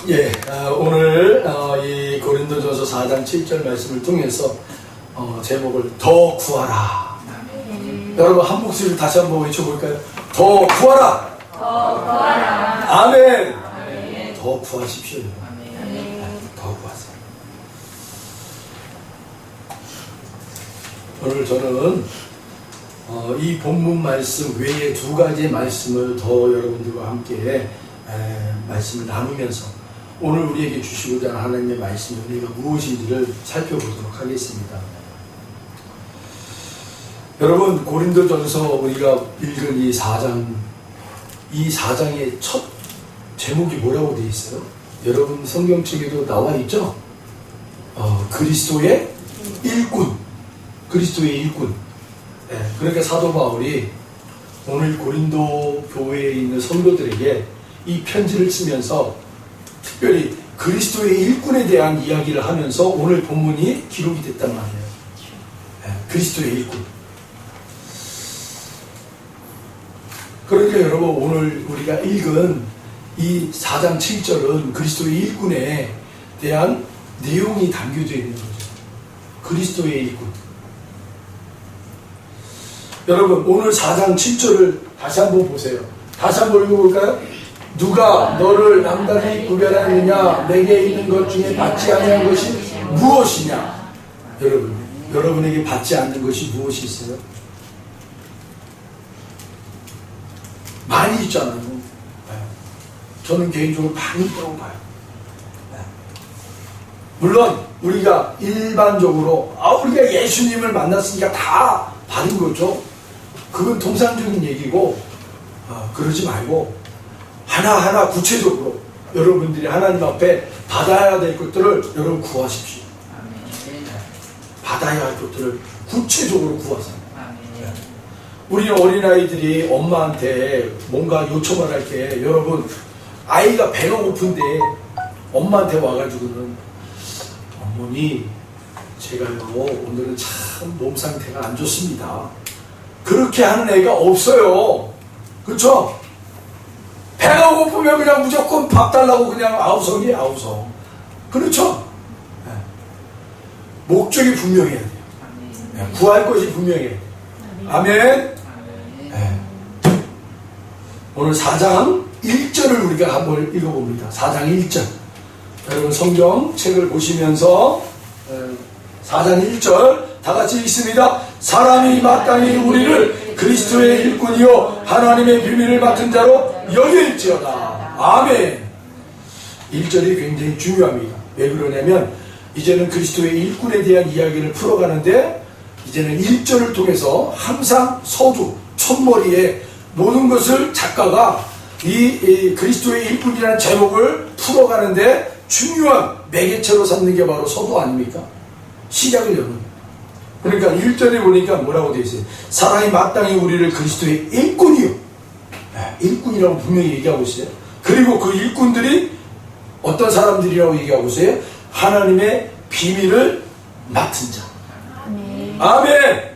예, 오늘 이 고린도전서 4장 7절 말씀을 통해서 제목을 더 구하라. 여러분 한 목소리를 다시 한번 외쳐볼까요? 더 구하라. 더 구하라. 아멘. 아멘. 더 구하십시오. 아멘. 더 구하세요. 오늘 저는 이 본문 말씀 외에 두 가지의 말씀을 더 여러분들과 함께 말씀을 나누면서 오늘 우리에게 주시고자 하는 하나님의 말씀의 은혜가 무엇인지를 살펴보도록 하겠습니다. 여러분, 고린도전서 우리가 읽은 이 4장의 첫 제목이 뭐라고 되어 있어요? 여러분 성경책에도 나와 있죠? 그리스도의 일꾼. 그리스도의 일꾼. 그러니까 사도 바울이 오늘 고린도 교회에 있는 성도들에게 이 편지를 쓰면서 특별히 그리스도의 일꾼에 대한 이야기를 하면서 오늘 본문이 기록이 됐단 말이에요. 그리스도의 일꾼. 그러니까 여러분 오늘 우리가 읽은 이 4장 7절은 그리스도의 일꾼에 대한 내용이 담겨져 있는 거죠. 그리스도의 일꾼. 여러분 오늘 4장 7절을 다시 한번 보세요. 다시 한번 읽어볼까요? 누가 너를 남달리 구별하느냐? 내게 있는 것 중에 받지 아니한 것이 무엇이냐? 여러분에게 받지 않는 것이 무엇이 있어요? 많이 있잖아요. 저는 개인적으로 많이 있다고 봐요. 물론 우리가 일반적으로 우리가 예수님을 만났으니까 다 받은 거죠. 그건 통상적인 얘기고 그러지 말고 하나하나 구체적으로 여러분들이 하나님 앞에 받아야 될 것들을 여러분 구하십시오. 받아야 할 것들을 구체적으로 구하세요. 우리 어린아이들이 엄마한테 뭔가 요청을 할 때 여러분 아이가 배가 고픈데 엄마한테 와가지고는 어머니 제가요 오늘은 참 몸 상태가 안 좋습니다. 그렇게 하는 애가 없어요. 그렇죠? 배가 고프면 그냥 무조건 밥 달라고 그냥 아우성이에요. 아우성. 그렇죠? 목적이 분명해야 돼요. 구할 것이 분명해야 돼요. 아멘. 오늘 4장 1절을 우리가 한번 읽어봅니다. 4장 1절. 여러분 성경 책을 보시면서 4장 1절 다 같이 읽습니다. 사람이 마땅히 우리를 그리스도의 일꾼이요 하나님의 비밀을 맡은 자로 여길지어다. 아멘. 1절이 굉장히 중요합니다. 왜 그러냐면 이제는 그리스도의 일꾼에 대한 이야기를 풀어가는데 이제는 1절을 통해서 항상 서두 첫머리에 모든 것을 작가가 이 그리스도의 일꾼이라는 제목을 풀어가는데 중요한 매개체로 삼는 게 바로 서두 아닙니까? 시작을 여는. 그러니까 1절에 보니까 뭐라고 되어 있어요? 사람이 마땅히 우리를 그리스도의 일꾼이요. 일꾼이라고 분명히 얘기하고 있어요. 그리고 그 일꾼들이 어떤 사람들이라고 얘기하고 있어요? 하나님의 비밀을 맡은 자. 아멘.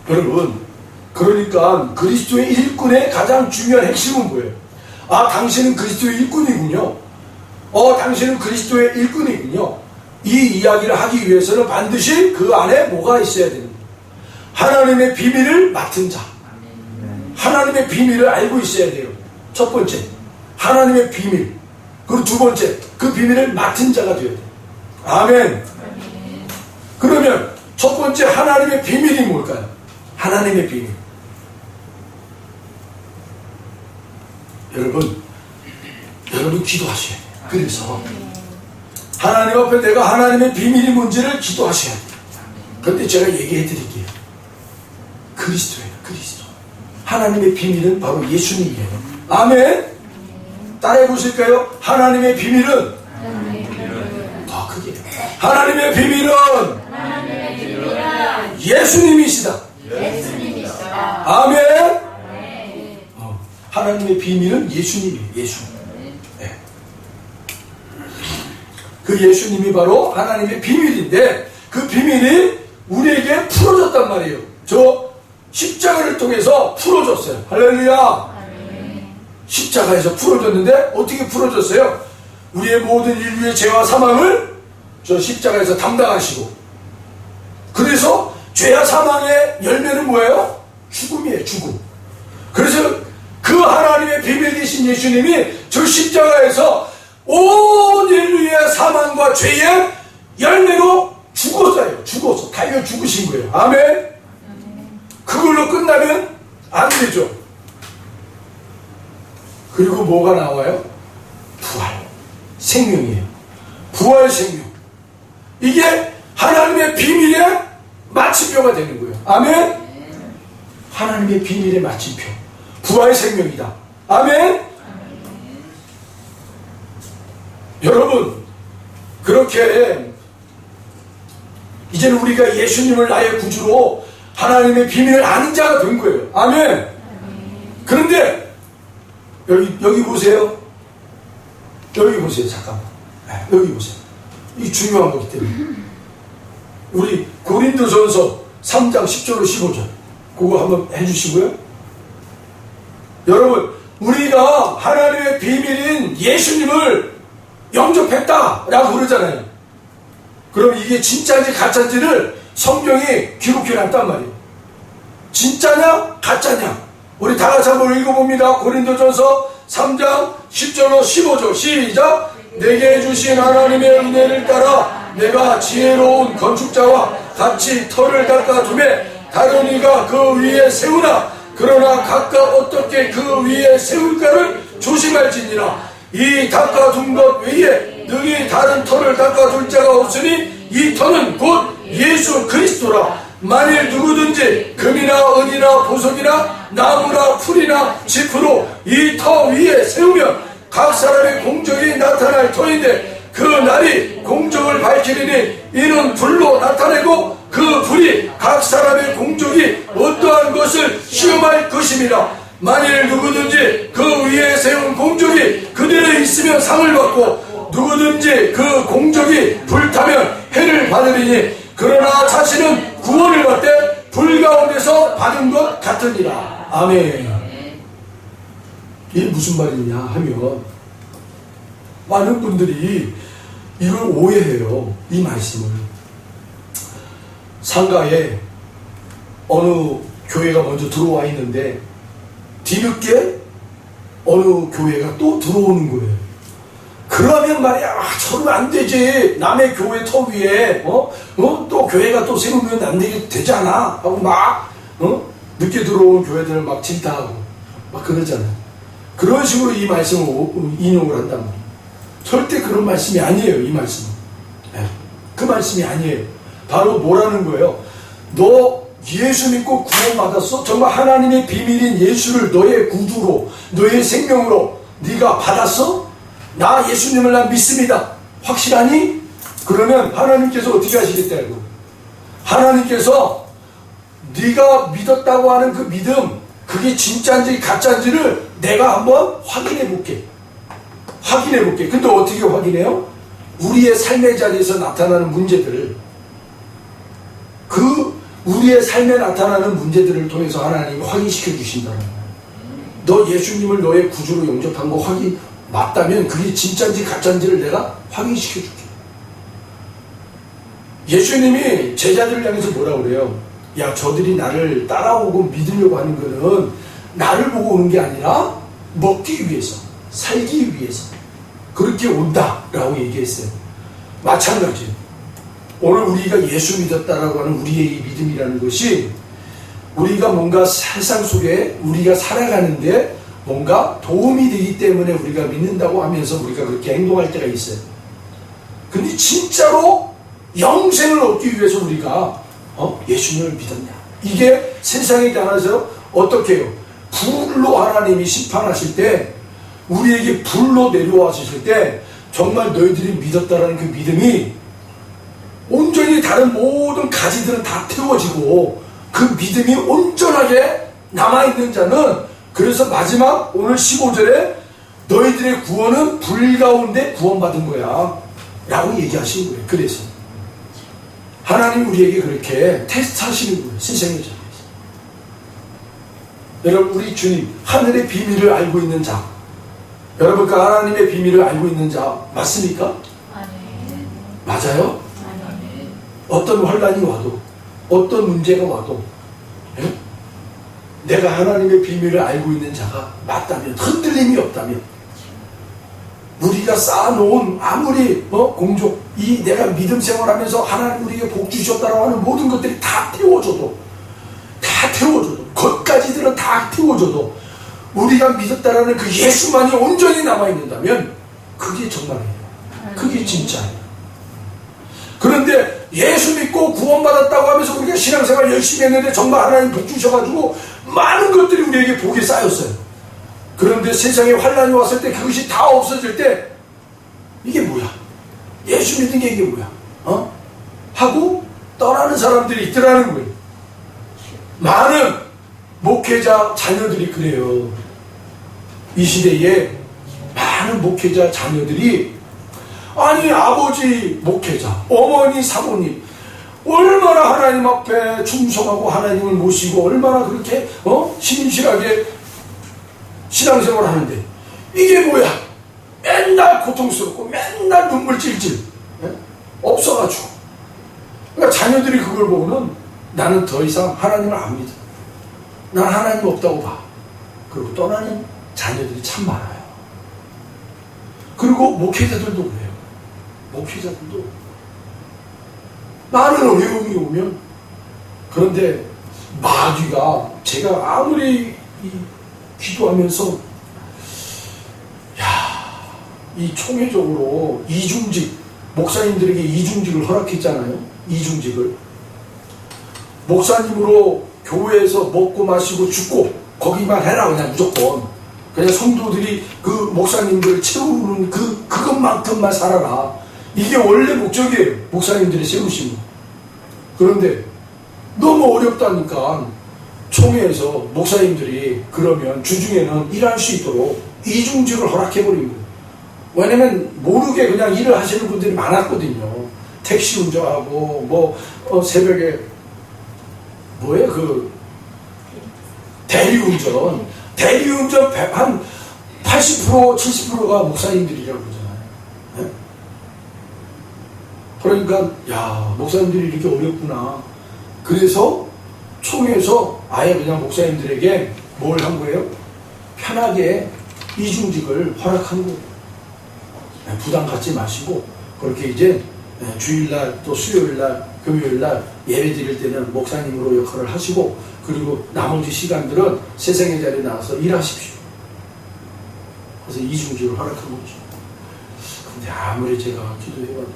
여러분 그러니까 그리스도의 일꾼의 가장 중요한 핵심은 뭐예요? 당신은 그리스도의 일꾼이군요. 당신은 그리스도의 일꾼이군요. 이 이야기를 하기 위해서는 반드시 그 안에 뭐가 있어야 되는 거예요? 하나님의 비밀을 맡은 자. 하나님의 비밀을 알고 있어야 돼요. 첫 번째 하나님의 비밀. 그리고 두 번째 그 비밀을 맡은 자가 되어야 돼요. 아멘. 그러면 첫 번째 하나님의 비밀이 뭘까요? 하나님의 비밀. 여러분 기도하셔야 돼요. 그래서 하나님 앞에 내가 하나님의 비밀이 뭔지를 기도하셔야 돼요. 그런데 제가 얘기해 드릴게요. 그리스도예요. 그리스도. 하나님의 비밀은 바로 예수님이에요. 아멘. 따라해 보실까요? 하나님의 비밀은 더 크게. 하나님의 비밀은 예수님이시다. 아멘. 하나님의 비밀은 예수님이에요. 예수님. 그 예수님이 바로 하나님의 비밀인데 그 비밀이 우리에게 풀어졌단 말이에요. 저 십자가를 통해서 풀어졌어요. 할렐루야. 십자가에서 풀어줬는데 어떻게 풀어줬어요? 우리의 모든 인류의 죄와 사망을 저 십자가에서 담당하시고, 그래서 죄와 사망의 열매는 뭐예요? 죽음이에요. 죽음. 그래서 그 하나님의 비밀 되신 예수님이 저 십자가에서 온 인류의 사망과 죄의 열매로 죽었어요. 죽어서 달려 죽으신 거예요. 아멘. 그걸로 끝나면 안 되죠. 그리고 뭐가 나와요? 부활. 생명이에요. 부활 생명. 이게 하나님의 비밀의 마침표가 되는 거예요. 아멘. 하나님의 비밀의 마침표. 부활 생명이다. 아멘. 여러분, 그렇게 이제는 우리가 예수님을 나의 구주로 하나님의 비밀을 아는 자가 된 거예요. 아멘. 그런데 여기 보세요. 여기 보세요. 잠깐만. 여기 보세요. 이 중요한 거기 때문에. 우리 고린도전서 3장 10절로 15절 그거 한번 해주시고요. 여러분, 우리가 하나님의 비밀인 예수님을 영접했다라고 그러잖아요. 그럼 이게 진짜인지 가짜인지를 성경이 기록해놨단 말이에요. 진짜냐 가짜냐, 우리 다 같이 한번 읽어봅니다. 고린도전서 3장 10절로 15절 시작. 내게 주신 하나님의 은혜를 따라 내가 지혜로운 건축자와 같이 터를 닦아두매 다른 이가 그 위에 세우나 그러나 각각 어떻게 그 위에 세울까를 조심할지니라. 이 닦아둔 것 외에 능히 다른 터를 닦아둘 자가 없으니 이 터는 곧 예수 그리스도라. 만일 누구든지 금이나 은이나 보석이나 나무나 풀이나 짚으로 이 터 위에 세우면 각 사람의 공적이 나타날 터인데 그 날이 공적을 밝히리니 이는 불로 나타내고 그 불이 각 사람의 공적이 어떠한 것을 시험할 것입니다. 만일 누구든지 그 위에 세운 공적이 그대로 있으면 상을 받고 누구든지 그 공적이 불타면 해를 받으리니 그러나 자신은 구원을 받되 불 가운데서 받은 것 같으니라. 아멘. 이게 무슨 말이냐 하면 많은 분들이 이걸 오해해요. 이 말씀을. 상가에 어느 교회가 먼저 들어와 있는데 뒤늦게 어느 교회가 또 들어오는 거예요. 그러면 말이야, 저러면 안 되지. 남의 교회 터 위에 또 교회가 또 세우면 안 되잖아 하고 막 늦게 들어온 교회들을 막 질타하고 막 그러잖아요. 그런 식으로 이 말씀을 인용을 한단 말이에요. 절대 그런 말씀이 아니에요. 이 말씀은. 네. 그 말씀이 아니에요. 바로 뭐라는 거예요? 너 예수 믿고 구원받았어? 정말 하나님의 비밀인 예수를 너의 구주로, 너의 생명으로 네가 받았어? 나 예수님을 난 믿습니다. 확실하니? 그러면 하나님께서 어떻게 하시겠다고? 하나님께서 네가 믿었다고 하는 그 믿음, 그게 진짜인지 가짜인지를 내가 한번 확인해 볼게. 근데 어떻게 확인해요? 우리의 삶의 자리에서 나타나는 문제들을, 그 우리의 삶에 나타나는 문제들을 통해서 하나님이 확인시켜 주신다는 거예요. 너 예수님을 너의 구주로 영접한 거 확인 맞다면 그게 진짜인지 가짜인지를 내가 확인시켜 줄게. 예수님이 제자들을 향해서 뭐라 그래요? 야, 저들이 나를 따라오고 믿으려고 하는 거는 나를 보고 오는 게 아니라 먹기 위해서, 살기 위해서 그렇게 온다라고 얘기했어요. 마찬가지예요. 오늘 우리가 예수 믿었다라고 하는 우리의 이 믿음이라는 것이 우리가 뭔가 세상 속에 우리가 살아가는데 뭔가 도움이 되기 때문에 우리가 믿는다고 하면서 우리가 그렇게 행동할 때가 있어요. 근데 진짜로 영생을 얻기 위해서 우리가 예수님을 믿었냐? 이게 세상에 나가서 어떻게 해요? 불로 하나님이 심판하실 때, 우리에게 불로 내려와주실 때 정말 너희들이 믿었다라는 그 믿음이 온전히 다른 모든 가지들은 다 태워지고 그 믿음이 온전하게 남아있는 자는, 그래서 마지막 오늘 15절에 너희들의 구원은 불 가운데 구원받은 거야 라고 얘기하시는 거예요. 그래서 하나님 우리에게 그렇게 테스트 하시는 거예요. 세상의 자리에서. 여러분, 우리 주님, 하늘의 비밀을 알고 있는 자, 여러분, 그 하나님의 비밀을 알고 있는 자 맞습니까? 아멘. 맞아요? 아멘. 어떤 환란이 와도, 어떤 문제가 와도, 예? 내가 하나님의 비밀을 알고 있는 자가 맞다면, 흔들림이 없다면, 우리가 쌓아놓은 아무리 공적, 이 내가 믿음 생활하면서 하나님 우리에게 복 주셨다라고 하는 모든 것들이 다 태워줘도, 것까지들은 다 태워줘도 우리가 믿었다라는 그 예수만이 온전히 남아있는다면 그게 정말이에요. 그게 진짜예요. 그런데 예수 믿고 구원받았다고 하면서 우리가 신앙생활 열심히 했는데 정말 하나님 복 주셔가지고 많은 것들이 우리에게 복이 쌓였어요. 그런데 세상에 환란이 왔을 때 그것이 다 없어질 때 이게 뭐야? 예수 믿는 게 이게 뭐야? 하고 떠나는 사람들이 있더라는 거예요. 많은 목회자 자녀들이 그래요. 이 시대에 많은 목회자 자녀들이, 아니 아버지 목회자, 어머니 사모님 얼마나 하나님 앞에 충성하고 하나님을 모시고 얼마나 그렇게 신실하게 신앙생활을 하는데 이게 뭐야? 맨날 고통스럽고 맨날 눈물 찔찔, 없어가지고. 그러니까 자녀들이 그걸 보고는 나는 더 이상 하나님을 안 믿어, 난 하나님 없다고 봐. 그리고 떠나는 자녀들이 참 많아요. 그리고 목회자들도 그래요. 목회자들도 많은 어려움이 오면, 그런데 마귀가, 제가 아무리 기도하면서 이 총회적으로 이중직, 목사님들에게 이중직을 허락했잖아요. 이중직을 목사님으로 교회에서 먹고 마시고 죽고 거기만 해라, 그냥 무조건. 그냥 성도들이 그 목사님들을 채우는 그것만큼만 살아라. 이게 원래 목적이에요. 목사님들이 세우신 거. 그런데 너무 어렵다니까 총회에서 목사님들이 그러면 주중에는 일할 수 있도록 이중직을 허락해버린 거예요. 왜냐면 모르게 그냥 일을 하시는 분들이 많았거든요. 택시 운전하고 새벽에 대리운전 한 80% 70%가 목사님들이라고 그러잖아요. 네? 그러니까 목사님들이 이렇게 어렵구나. 그래서 총회에서 아예 그냥 목사님들에게 뭘 한 거예요? 편하게 이중직을 허락한 거예요. 부담 갖지 마시고 그렇게 이제 주일날 또 수요일날 금요일날 예배 드릴 때는 목사님으로 역할을 하시고, 그리고 나머지 시간들은 세상의 자리에 나와서 일하십시오. 그래서 이중직을 허락한 거죠. 근데 아무리 제가 기도해봐도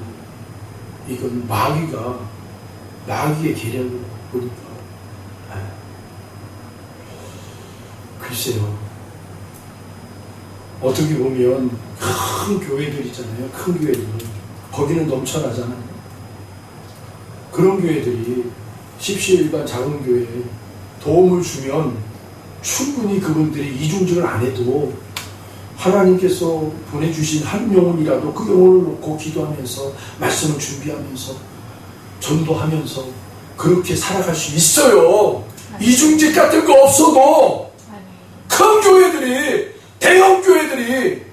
이건 마귀의 계략을 보니까 글쎄요, 어떻게 보면 큰 교회들 있잖아요. 큰 교회들, 거기는 넘쳐나잖아요. 그런 교회들이 십시일반 작은 교회에 도움을 주면 충분히 그분들이 이중직을 안 해도 하나님께서 보내주신 한 영혼이라도 그 영혼을 놓고 기도하면서 말씀을 준비하면서 전도하면서 그렇게 살아갈 수 있어요. 이중직 같은 거 없어도 큰 교회들이, 대형 교회들이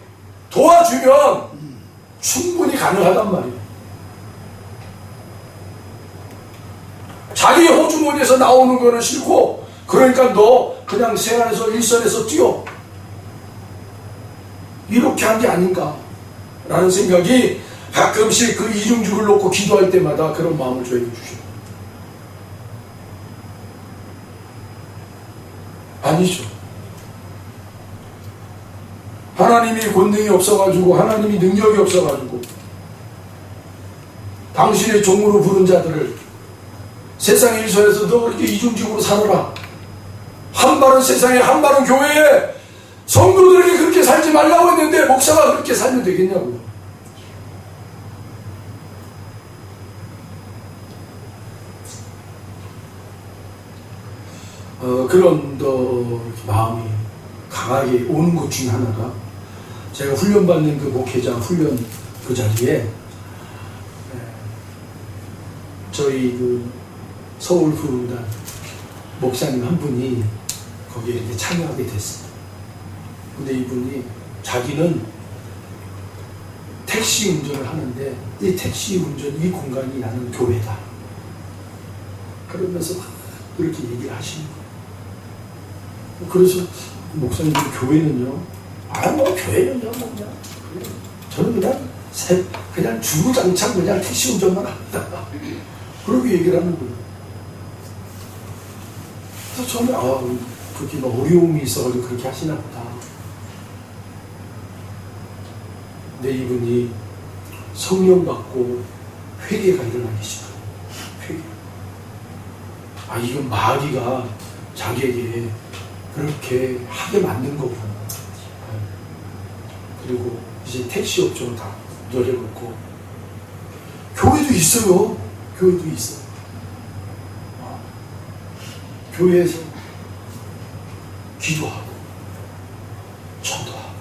도와주면 충분히 가능하단 말이에요. 자기 호주머니에서 나오는 거는 싫고, 그러니까 너 그냥 생활에서 일선에서 뛰어, 이렇게 한 게 아닌가 라는 생각이 가끔씩 그 이중직을 놓고 기도할 때마다 그런 마음을 저에게 주셔요. 아니죠. 하나님이 권능이 없어가지고, 하나님이 능력이 없어가지고 당신의 종으로 부른 자들을 세상의 일선에서 너 그렇게 이중직으로 살아라, 한 발은 세상에 한 발은 교회에, 성도들에게 그렇게 살지 말라고 했는데 목사가 그렇게 살면 되겠냐고요. 그런 마음이 강하게 오는 것 중에 하나가, 제가 훈련받는 그 목회자 훈련 그 자리에 저희 그 서울 부흥단 목사님 한 분이 거기에 이렇게 참여하게 됐어요. 근데 이분이 자기는 택시 운전을 하는데 이 택시 운전 이 공간이 나는 교회다. 그러면서 막 그렇게 얘기를 하시는 거예요. 그래서 목사님 교회는요, 교회는요, 저는 그냥 주구장창 그냥 택시 운전만 합니다. 그렇게 얘기를 하는 거예요. 그래서 처음에 그렇게 막 어려움이 있어가지고 그렇게 하시나 보다. 근데 이분이 성령 받고 회개가 일어나기 시작해요. 회개. 이건 마귀가 자기에게 그렇게 하게 만든 거구나. 그리고 이제 택시 업종을 다 내려놓고 교회도 있어요. 교회도 있어요. 교회에서 기도하고 전도하고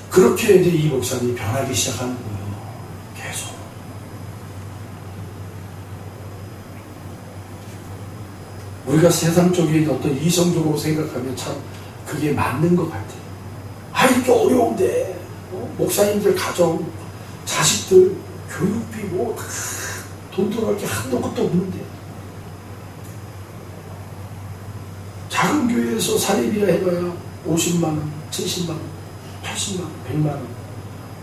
그렇게 이제 이 목사님이 변하기 시작하는 거예요. 계속. 우리가 세상적인 어떤 이성적으로 생각하면 참 그게 맞는 것 같아요. 이렇게 어려운데 목사님들 가정, 자식들, 교육비 돈 들어갈 게 한도 끝도 없는데 작은 교회에서 사례비라 해봐야 50만 원, 70만 원, 80만 원, 100만 원.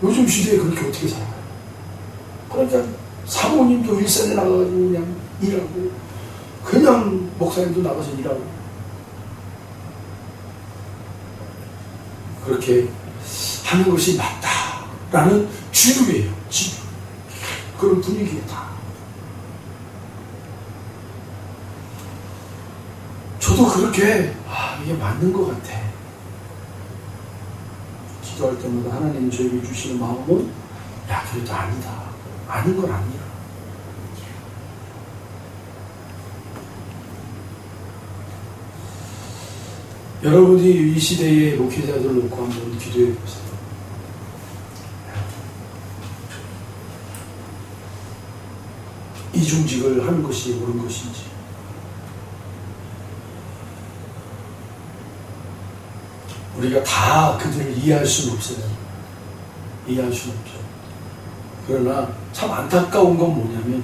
요즘 시대에 그렇게 어떻게 살아요? 그러니까 사모님도 일선에 나가가지고 그냥 일하고 그냥 목사님도 나가서 일하고 그렇게 하는 것이 맞다라는 주류예요. 주류. 그런 분위기다. 저도 그렇게 이게 맞는 것 같아. 기도할 때마다 하나님 저에게 주시는 마음은 그래도 아니다. 아닌 건 아니야. 여러분이 이 시대의 목회자들을 놓고 한번 기도해 보세요. 이중직을 하는 것이 옳은 것인지, 우리가 다 그들을 이해할 수는 없어요. 이해할 수는 없죠. 그러나 참 안타까운 건 뭐냐면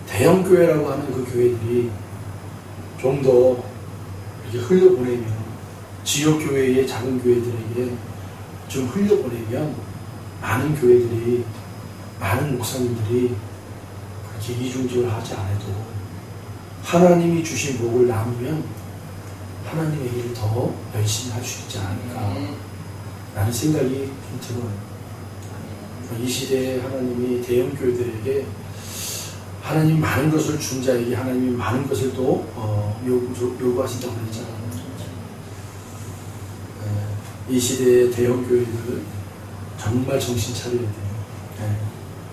대형교회라고 하는 그 교회들이 좀 더 이렇게 흘려보내면, 지역교회의 작은 교회들에게 좀 흘려보내면 많은 교회들이, 많은 목사님들이 그렇게 이중직을 하지 않아도 하나님이 주신 복을 나누면 하나님의 일을 더 열심히 할 수 있지 않을까 라는 생각이 좀 들어요. 이 시대에 하나님이 대형교회들에게 하나님 많은 것을 준 자에게 하나님이 많은 것을 또 요구하신다고 그랬잖아요. 이 시대의 대형교회들은 정말 정신 차려야 돼요.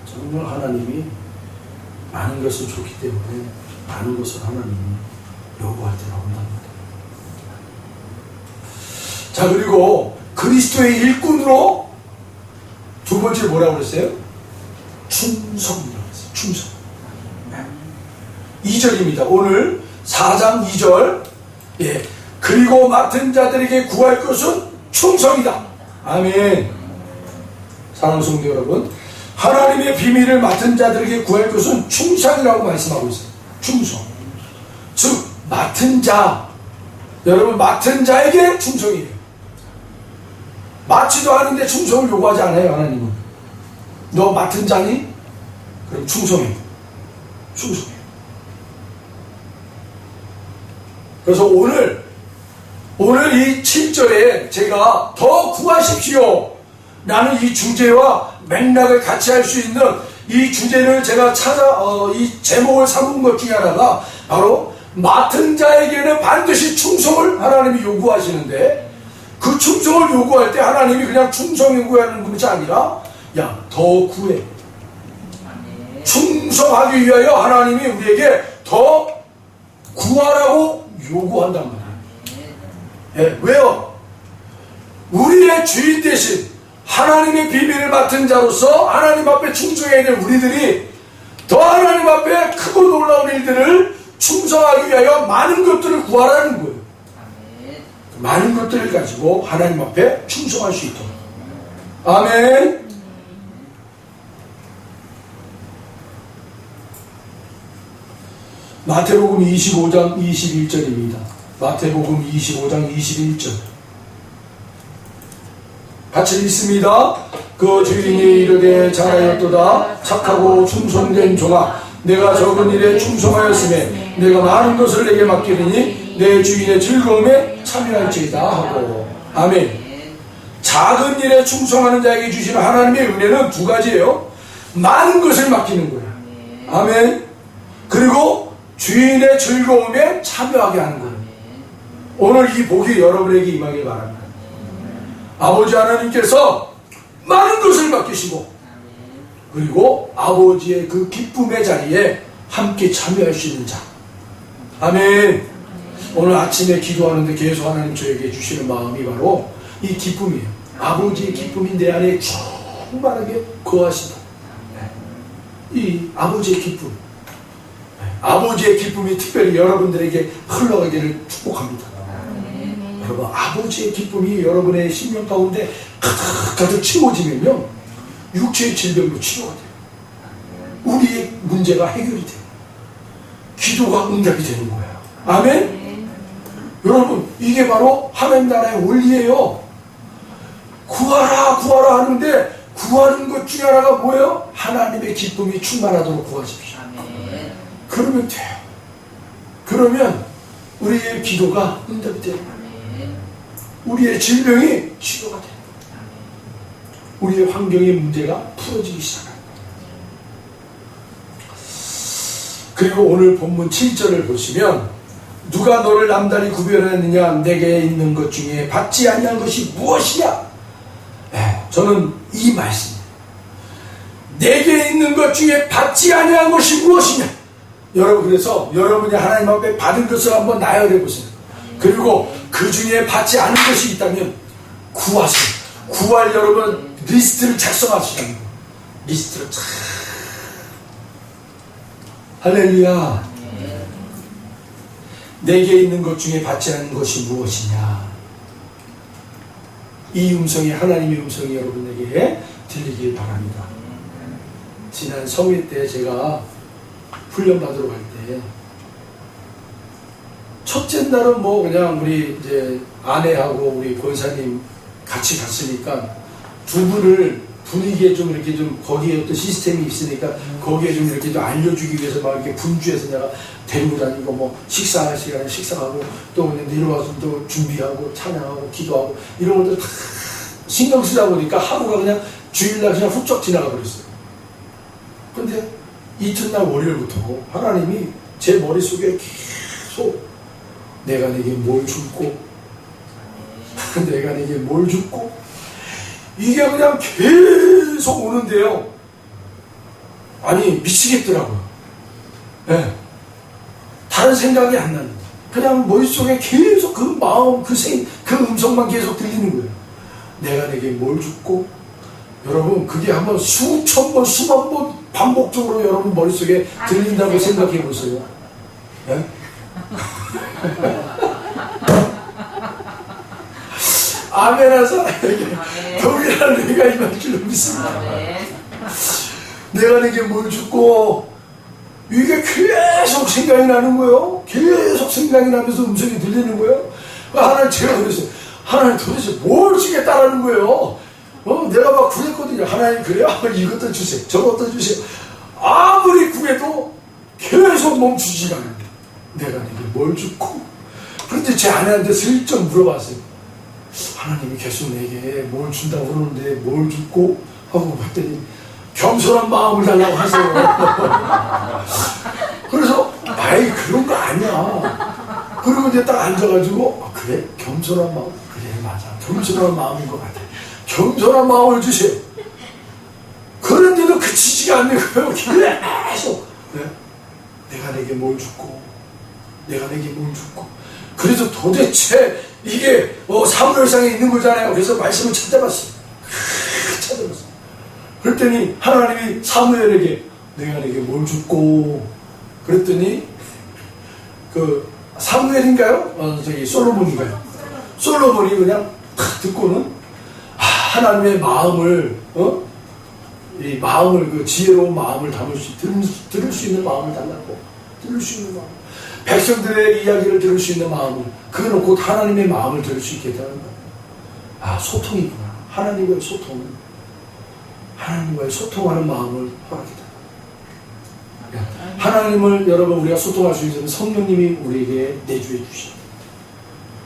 정말 하나님이 많은 것을 줬기 때문에 많은 것을 하나님이 요구할 때가 온답니다. 자, 그리고 그리스도의 일꾼으로 두 번째 뭐라고 그랬어요? 충성이라고 했어요. 충성. 2절입니다. 오늘 4장 2절. 그리고 맡은 자들에게 구할 것은 충성이다. 아멘. 사랑하는 성도 여러분, 하나님의 비밀을 맡은 자들에게 구할 것은 충성이라고 말씀하고 있어요. 충성. 즉 맡은 자, 여러분 맡은 자에게 충성이에요. 맡지도 않은데 충성을 요구하지 않아요. 하나님은 너 맡은 자니? 그럼 충성해. 충성해. 그래서 오늘 이 7절에 제가 더 구하십시오 라는 이 주제와 맥락을 같이 할 수 있는 이 주제를 제가 이 제목을 삼은 것 중에 하나가 바로 맡은 자에게는 반드시 충성을 하나님이 요구하시는데, 그 충성을 요구할 때 하나님이 그냥 충성 요구하는 것이 아니라 더 구해. 충성하기 위하여 하나님이 우리에게 더 구하라고 요구한단 말이에요. 왜요? 우리의 주인 대신 하나님의 비밀을 맡은 자로서 하나님 앞에 충성해야 될 우리들이 더 하나님 앞에 크고 놀라운 일들을 충성하기 위하여 많은 것들을 구하라는 거예요. 많은 것들을 가지고 하나님 앞에 충성할 수 있도록. 아멘. 마태복음 25장 21절입니다. 마태복음 25장 21절. 같이 읽습니다. 그 주인이 이르되 잘하였도다 착하고 충성된 종아 내가 적은 일에 충성하였으며 내가 많은 것을 내게 맡기리니 내 주인의 즐거움에 참여할지이다 하고. 아멘. 작은 일에 충성하는 자에게 주시는 하나님의 은혜는 두 가지예요. 많은 것을 맡기는 거예요. 아멘. 그리고 주인의 즐거움에 참여하게 하는 거예요. 오늘 이 복이 여러분에게 임하길 바랍니다. 아버지 하나님께서 많은 것을 맡기시고 그리고 아버지의 그 기쁨의 자리에 함께 참여할 수 있는 자. 아멘. 오늘 아침에 기도하는데 계속 하나님 저에게 주시는 마음이 바로 이 기쁨이에요. 아버지의 기쁨이 내 안에 충만하게 거하시다. 이 아버지의 기쁨, 아버지의 기쁨이 특별히 여러분들에게 흘러가기를 축복합니다. 여러분, 아버지의 기쁨이 여러분의 심령 가운데 가득 채워지면요 육체의 질병도 치료가 돼요. 우리의 문제가 해결이 돼요. 기도가 응답이 되는 거예요. 아멘. 여러분, 이게 바로 하나님 나라의 원리예요. 구하라 구하라 하는데 구하는 것 중에 하나가 뭐예요? 하나님의 기쁨이 충만하도록 구하십시오. 그러면 돼요. 그러면 우리의 기도가 응답이 돼요. 우리의 질병이 치료가 돼요. 우리의 환경의 문제가 풀어지기 시작합니다. 그리고 오늘 본문 7절을 보시면 누가 너를 남달리 구별하느냐 내게 있는 것 중에 받지 아니한 것이 무엇이냐. 저는 이 말씀, 내게 있는 것 중에 받지 아니한 것이 무엇이냐. 여러분, 그래서 여러분이 하나님 앞에 받은 것을 한번 나열해 보세요. 그리고 그 중에 받지 않은 것이 있다면 구하세요. 구할 여러분 리스트를 작성하시는 거예요. 리스트를 쫙. 할렐루야. 내게 있는 것 중에 받지 않은 것이 무엇이냐. 이 음성이 하나님의 음성이 여러분에게 들리길 바랍니다. 지난 성회 때 제가 훈련 받으러 갈 때 첫째 날은 뭐 그냥 우리 이제 아내하고 우리 권사님 같이 갔으니까 두 분을 분위기에 좀 이렇게 좀 거기에 어떤 시스템이 있으니까 거기에 좀 이렇게 좀 알려주기 위해서 막 이렇게 분주해서 내가 데리고 다니고 뭐 식사할 시간에 식사하고 또 내려와서 또 준비하고 찬양하고 기도하고 이런 것들 다 신경 쓰다 보니까 하루가 그냥 주일날 그냥 훌쩍 지나가 버렸어요. 근데 이튿날 월요일부터 하나님이 제 머릿속에 계속 내가 내게 뭘 줬고 내가 내게 뭘 줬고 이게 그냥 계속 오는데요. 아니 미치겠더라고요. 네. 다른 생각이 안 나는 그냥 머릿속에 계속 그 마음 그 음성만 계속 들리는 거예요. 내가 내게 뭘 줬고. 여러분 그게 한번 수천 번 수만 번 반복적으로 여러분 머릿속에 들린다고 생각해 보세요. 네? 아멘 사람에게 동일한 은혜가 임할 줄로 믿습니다. 내가 내게 뭘 줬고 이게 계속 생각이 나는 거예요. 계속 생각이 나면서 음성이 들리는 거예요. 하나님 제가 그랬어요. 하나님 도대체 뭘 주겠다라는 거예요. 내가 막 구했거든요. 하나님 그래요? 이것도 주세요. 저것도 주세요. 아무리 구해도 계속 멈추지가 않는데 내가 내게 뭘 줬고. 그런데 제 아내한테 슬쩍 물어봤어요. 하나님이 계속 내게 뭘 준다고 그러는데 뭘 줬고? 하고 봤더니 겸손한 마음을 달라고 하세요. 그래서 아이 그런 거 아니야. 그리고 이제 딱 앉아가지고 그래? 겸손한 마음? 그래 맞아. 겸손한 마음인 것 같아. 겸손한 마음을 주세요. 그런데도 그치지가 않는 거예요. 계속 네? 내가 내게 뭘 줬고 내가 내게 뭘 줬고. 그래서 도대체 이게 사무엘상에 있는 거잖아요. 그래서 말씀을 찾아봤어요. 찾아봤어요. 그랬더니 하나님이 사무엘에게 내가 내게 뭘 줬고. 그랬더니 그 사무엘인가요? 저기 솔로몬인가요? 솔로몬이 그냥 탁 듣고는 하나님의 마음을 이 마음을 그 지혜로운 마음을 들을 수 있는 마음을 달라고 들을 수 있는 마음 백성들의 이야기를 들을 수 있는 마음을 그거는 곧 하나님의 마음을 들을 수 있게 되는 거야. 소통이구나. 하나님과의 소통은 하나님과의 소통하는 마음을 허락이다. 하나님을 여러분 우리가 소통할 수 있는 성령님이 우리에게 내주해 주십니다.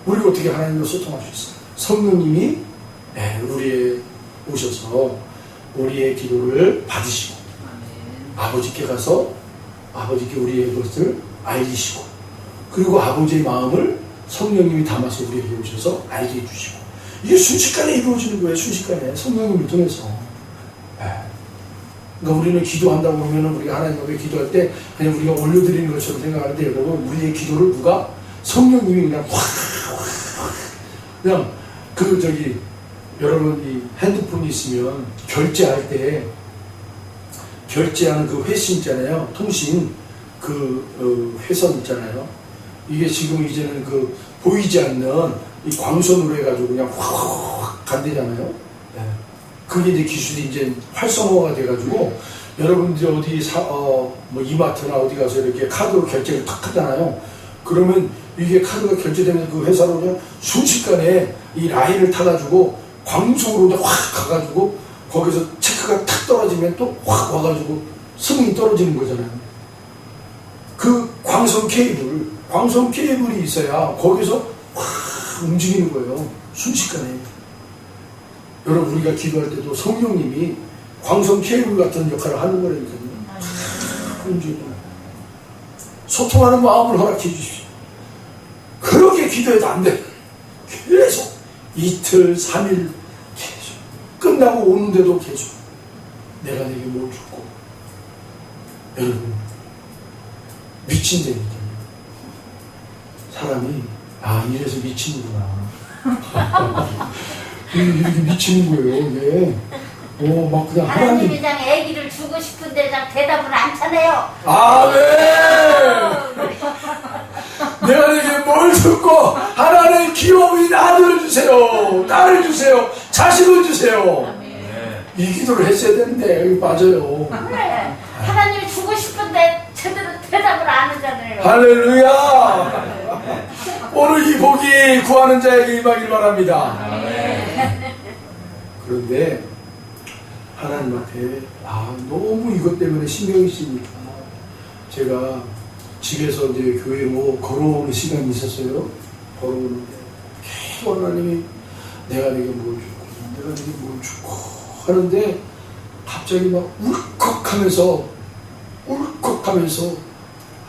우리가 어떻게 하나님과 소통할 수 있어요? 성령님이 우리에 오셔서 우리의 기도를 받으시고 아버지께 가서 아버지께 우리의 것을 알리시고 그리고 아버지의 마음을 성령님이 담아서 우리에게 오셔서 알게 해주시고 이게 순식간에 이루어지는 거예요. 순식간에 성령님을 통해서. 그러니까 우리는 기도한다고 그러면 우리가 하나님 앞에 기도할 때 그냥 우리가 올려드리는 것처럼 생각하는데 여러분 우리의 기도를 누가 성령님이 그냥 그냥 여러분 이 핸드폰이 있으면 결제할 때 결제하는 그 회신 있잖아요. 통신 회선 있잖아요. 이게 지금 이제는 보이지 않는 이 광선으로 해가지고 그냥 확 간대잖아요. 그게 이제 기술이 이제 활성화가 돼가지고 여러분들이 어디 뭐 이마트나 어디 가서 이렇게 카드로 결제를 탁 하잖아요. 그러면 이게 카드가 결제되면서 그 회사로 그냥 순식간에 이 라인을 타가지고 광속으로 확 가가지고 거기서 체크가 탁 떨어지면 또 확 와가지고 성이 떨어지는 거잖아요. 그 광선 케이블이 있어야 거기서 확 움직이는 거예요. 순식간에. 여러분 우리가 기도할 때도 성령님이 광선 케이블 같은 역할을 하는 거라니까요. 움직이는 소통하는 마음을 허락해 주십시오. 그렇게 기도해도 안 돼. 계속 이틀, 3일 계속 끝나고 오는데도 계속 내가 내게 뭘 줬고 여러분 미친다니까요. 사람이 이래서 미치는구나. 이렇게 미치는 거예요. 이게 막 그냥 하나님이 그냥 아기를 주고 싶은데 그냥 대답을 안 차네요. 아멘. 내가 내게 뭘 줬고 하나님 귀여운 아들을 주세요. 딸을 주세요. 자식을 주세요. 이 기도를 했어야 되는데 여기 빠져요. 그래. 하나님이 주고 싶은데 제대로 대답을 안 하잖아요. 할렐루야. 오늘 이 복이 구하는 자에게 임하길 바랍니다. 그런데 하나님 앞에 너무 이것 때문에 신경이 쓰니까 제가 집에서 이제 교회 걸어오는 시간이 있었어요. 걸어오는데 계속 하나님이 내가 내게 뭘 주고 내가 내게 뭘 주고 하는데 갑자기 막 울컥하면서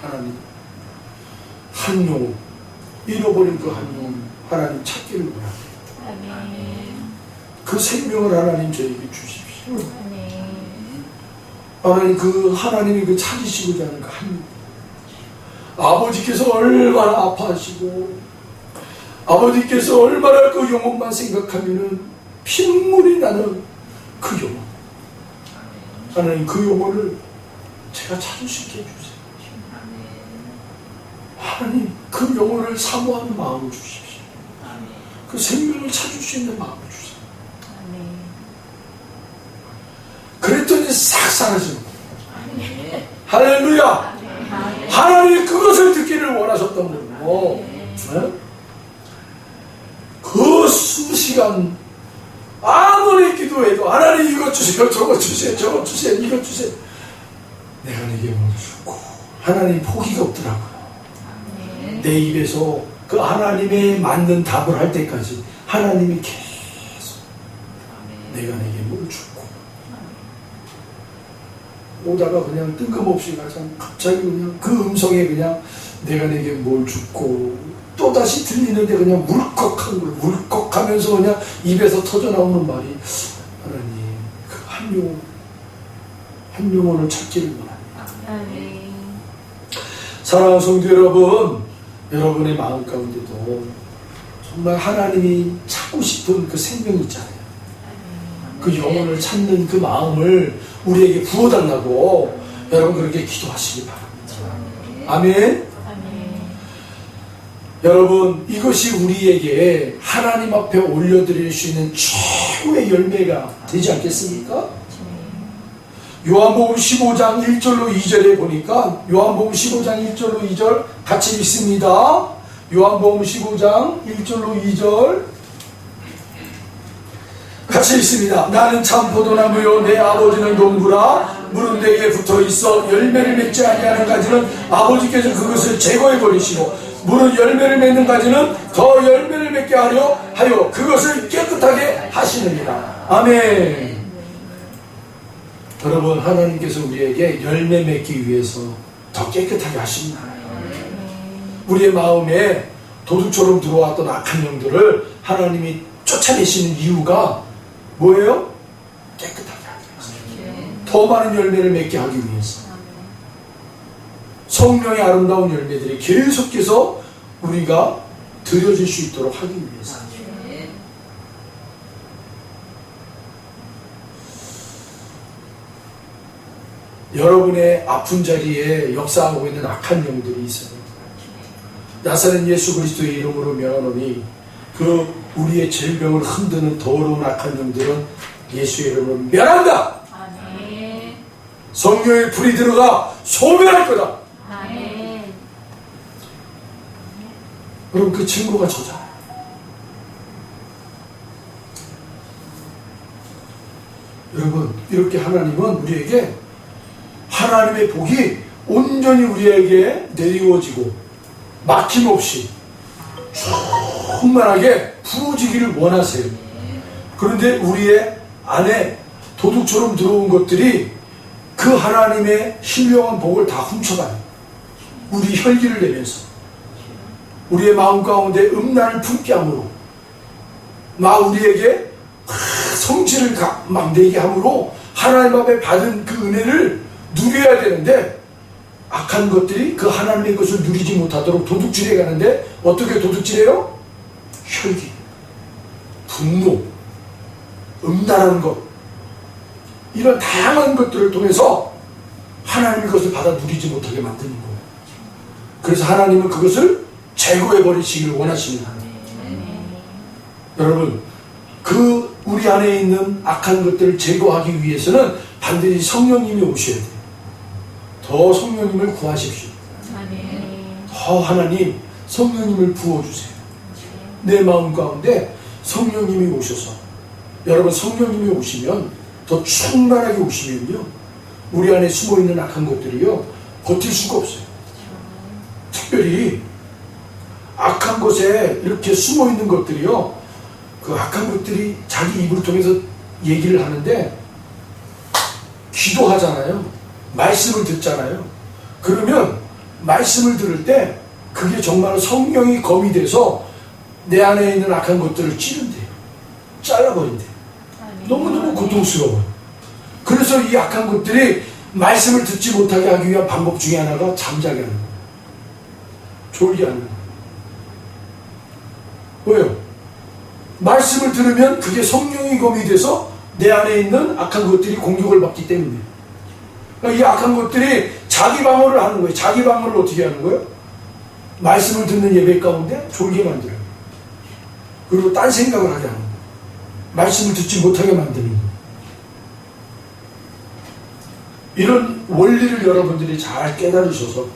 하나님 한 영혼 잃어버린 그 한 영혼 하나님 찾기를 원합니다. 그 생명을 하나님 저에게 주십시오. 하나님이 그 찾으시고자 하는 그 한 아버지께서 얼마나 아파하시고 아버지께서 얼마나 그 영혼만 생각하면은 피눈물이 나는 그 영혼 하나님 그 영혼을 제가 찾을 수 있게 해주세요. 하나님 그 영혼을 사모하는 마음을 주십시오. 그 생명을 찾을 수 있는 마음을 주세요. 그랬더니 싹 사라지는 거예요. 할렐루야. 하나님이 그것을 듣기를 원하셨던 거예요. 그 수시간 아무리 기도해도 하나님 이것 주세요, 저것 주세요, 저것 주세요, 이것 주세요. 내가 내게 뭘 주고 하나님 포기가 없더라고요. 내 입에서 그 하나님의 맞는 답을 할 때까지 하나님이 계속 내가 내게 뭘 주고 오다가 그냥 뜬금없이 가장 갑자기 그냥 그 음성에 그냥 내가 내게 뭘 주고 또다시 들리는데 그냥 물컥한 걸 물컥하면서 그냥 입에서 터져나오는 말이 하나님 그 한 영혼을 찾기를 원합니다. 사랑하는 성도 여러분, 여러분의 마음 가운데도 정말 하나님이 찾고 싶은 그 생명이 있잖아요. 그 영혼을 찾는 그 마음을 우리에게 부어달라고 여러분 그렇게 기도하시기 바랍니다. 아멘. 여러분, 이것이 우리에게 하나님 앞에 올려드릴 수 있는 최고의 열매가 되지 않겠습니까? 요한복음 15장 1절로 2절에 보니까, 요한복음 15장 1절로 2절 같이 읽습니다. 요한복음 15장 1절로 2절 같이 읽습니다. 나는 참 포도나무요 내 아버지는 농부라. 무른 데에 붙어있어 열매를 맺지 아니하는 가지는 아버지께서 그것을 제거해 버리시고, 무른 열매를 맺는 가지는 더 열매를 맺게 하려 하여 그것을 깨끗하게 하시느니라. 아멘. 여러분, 하나님께서 우리에게 열매 맺기 위해서 더 깨끗하게 하십니다. 우리의 마음에 도둑처럼 들어왔던 악한 영들을 하나님이 쫓아내시는 이유가 뭐예요? 깨끗하게 하기 위해서, 더 많은 열매를 맺게 하기 위해서, 성령의 아름다운 열매들이 계속해서 우리가 드려질 수 있도록 하기 위해서. 여러분의 아픈 자리에 역사하고 있는 악한 영들이 있어요. 나사렛 예수 그리스도의 이름으로 명하노니 그 우리의 질병을 흔드는 더러운 악한 영들은 예수의 이름으로 멸한다. 아멘. 성령의 불이 들어가 소멸할 거다. 아멘. 여러분, 그 친구가 저잖아요. 여러분, 이렇게 하나님은 우리에게 하나님의 복이 온전히 우리에게 내리워지고 막힘없이 충만하게 부어지기를 원하세요. 그런데 우리의 안에 도둑처럼 들어온 것들이 그 하나님의 신령한 복을 다 훔쳐가요. 우리 혈기를 내면서 우리의 마음 가운데 음란을 품게 함으로 우리에게 성질을 막내게 함으로 하나님 앞에 받은 그 은혜를 누려야 되는데, 악한 것들이 그 하나님의 것을 누리지 못하도록 도둑질해 가는데, 어떻게 도둑질해요? 혈기, 분노, 음란한 것, 이런 다양한 것들을 통해서 하나님의 것을 받아 누리지 못하게 만드는 거예요. 그래서 하나님은 그것을 제거해 버리시기를 원하십니다. 여러분, 그 우리 안에 있는 악한 것들을 제거하기 위해서는 반드시 성령님이 오셔야 돼요. 더 성령님을 구하십시오. 더 하나님 성령님을 부어주세요. 내 마음 가운데 성령님이 오셔서, 여러분, 성령님이 오시면, 더 충만하게 오시면요, 우리 안에 숨어있는 악한 것들이요 버틸 수가 없어요. 특별히 악한 곳에 이렇게 숨어있는 것들이요, 그 악한 것들이 자기 입을 통해서 얘기를 하는데, 기도하잖아요. 말씀을 듣잖아요. 그러면 말씀을 들을 때 그게 정말 성령이 검이 돼서 내 안에 있는 악한 것들을 찌른대요. 잘라버린대요. 너무너무 고통스러워요. 그래서 이 악한 것들이 말씀을 듣지 못하게 하기 위한 방법 중에 하나가 잠자게 하는 거예요. 졸게 하는 거예요. 왜요? 말씀을 들으면 그게 성령이 검이 돼서 내 안에 있는 악한 것들이 공격을 받기 때문에, 그러니까 이 악한 것들이 자기 방어를 하는 거예요. 자기 방어를 어떻게 하는 거예요? 말씀을 듣는 예배 가운데 졸게 만들어요. 그리고 딴 생각을 하게 하는 거예요. 말씀을 듣지 못하게 만드는 거예요. 이런 원리를 여러분들이 잘 깨달으셔서,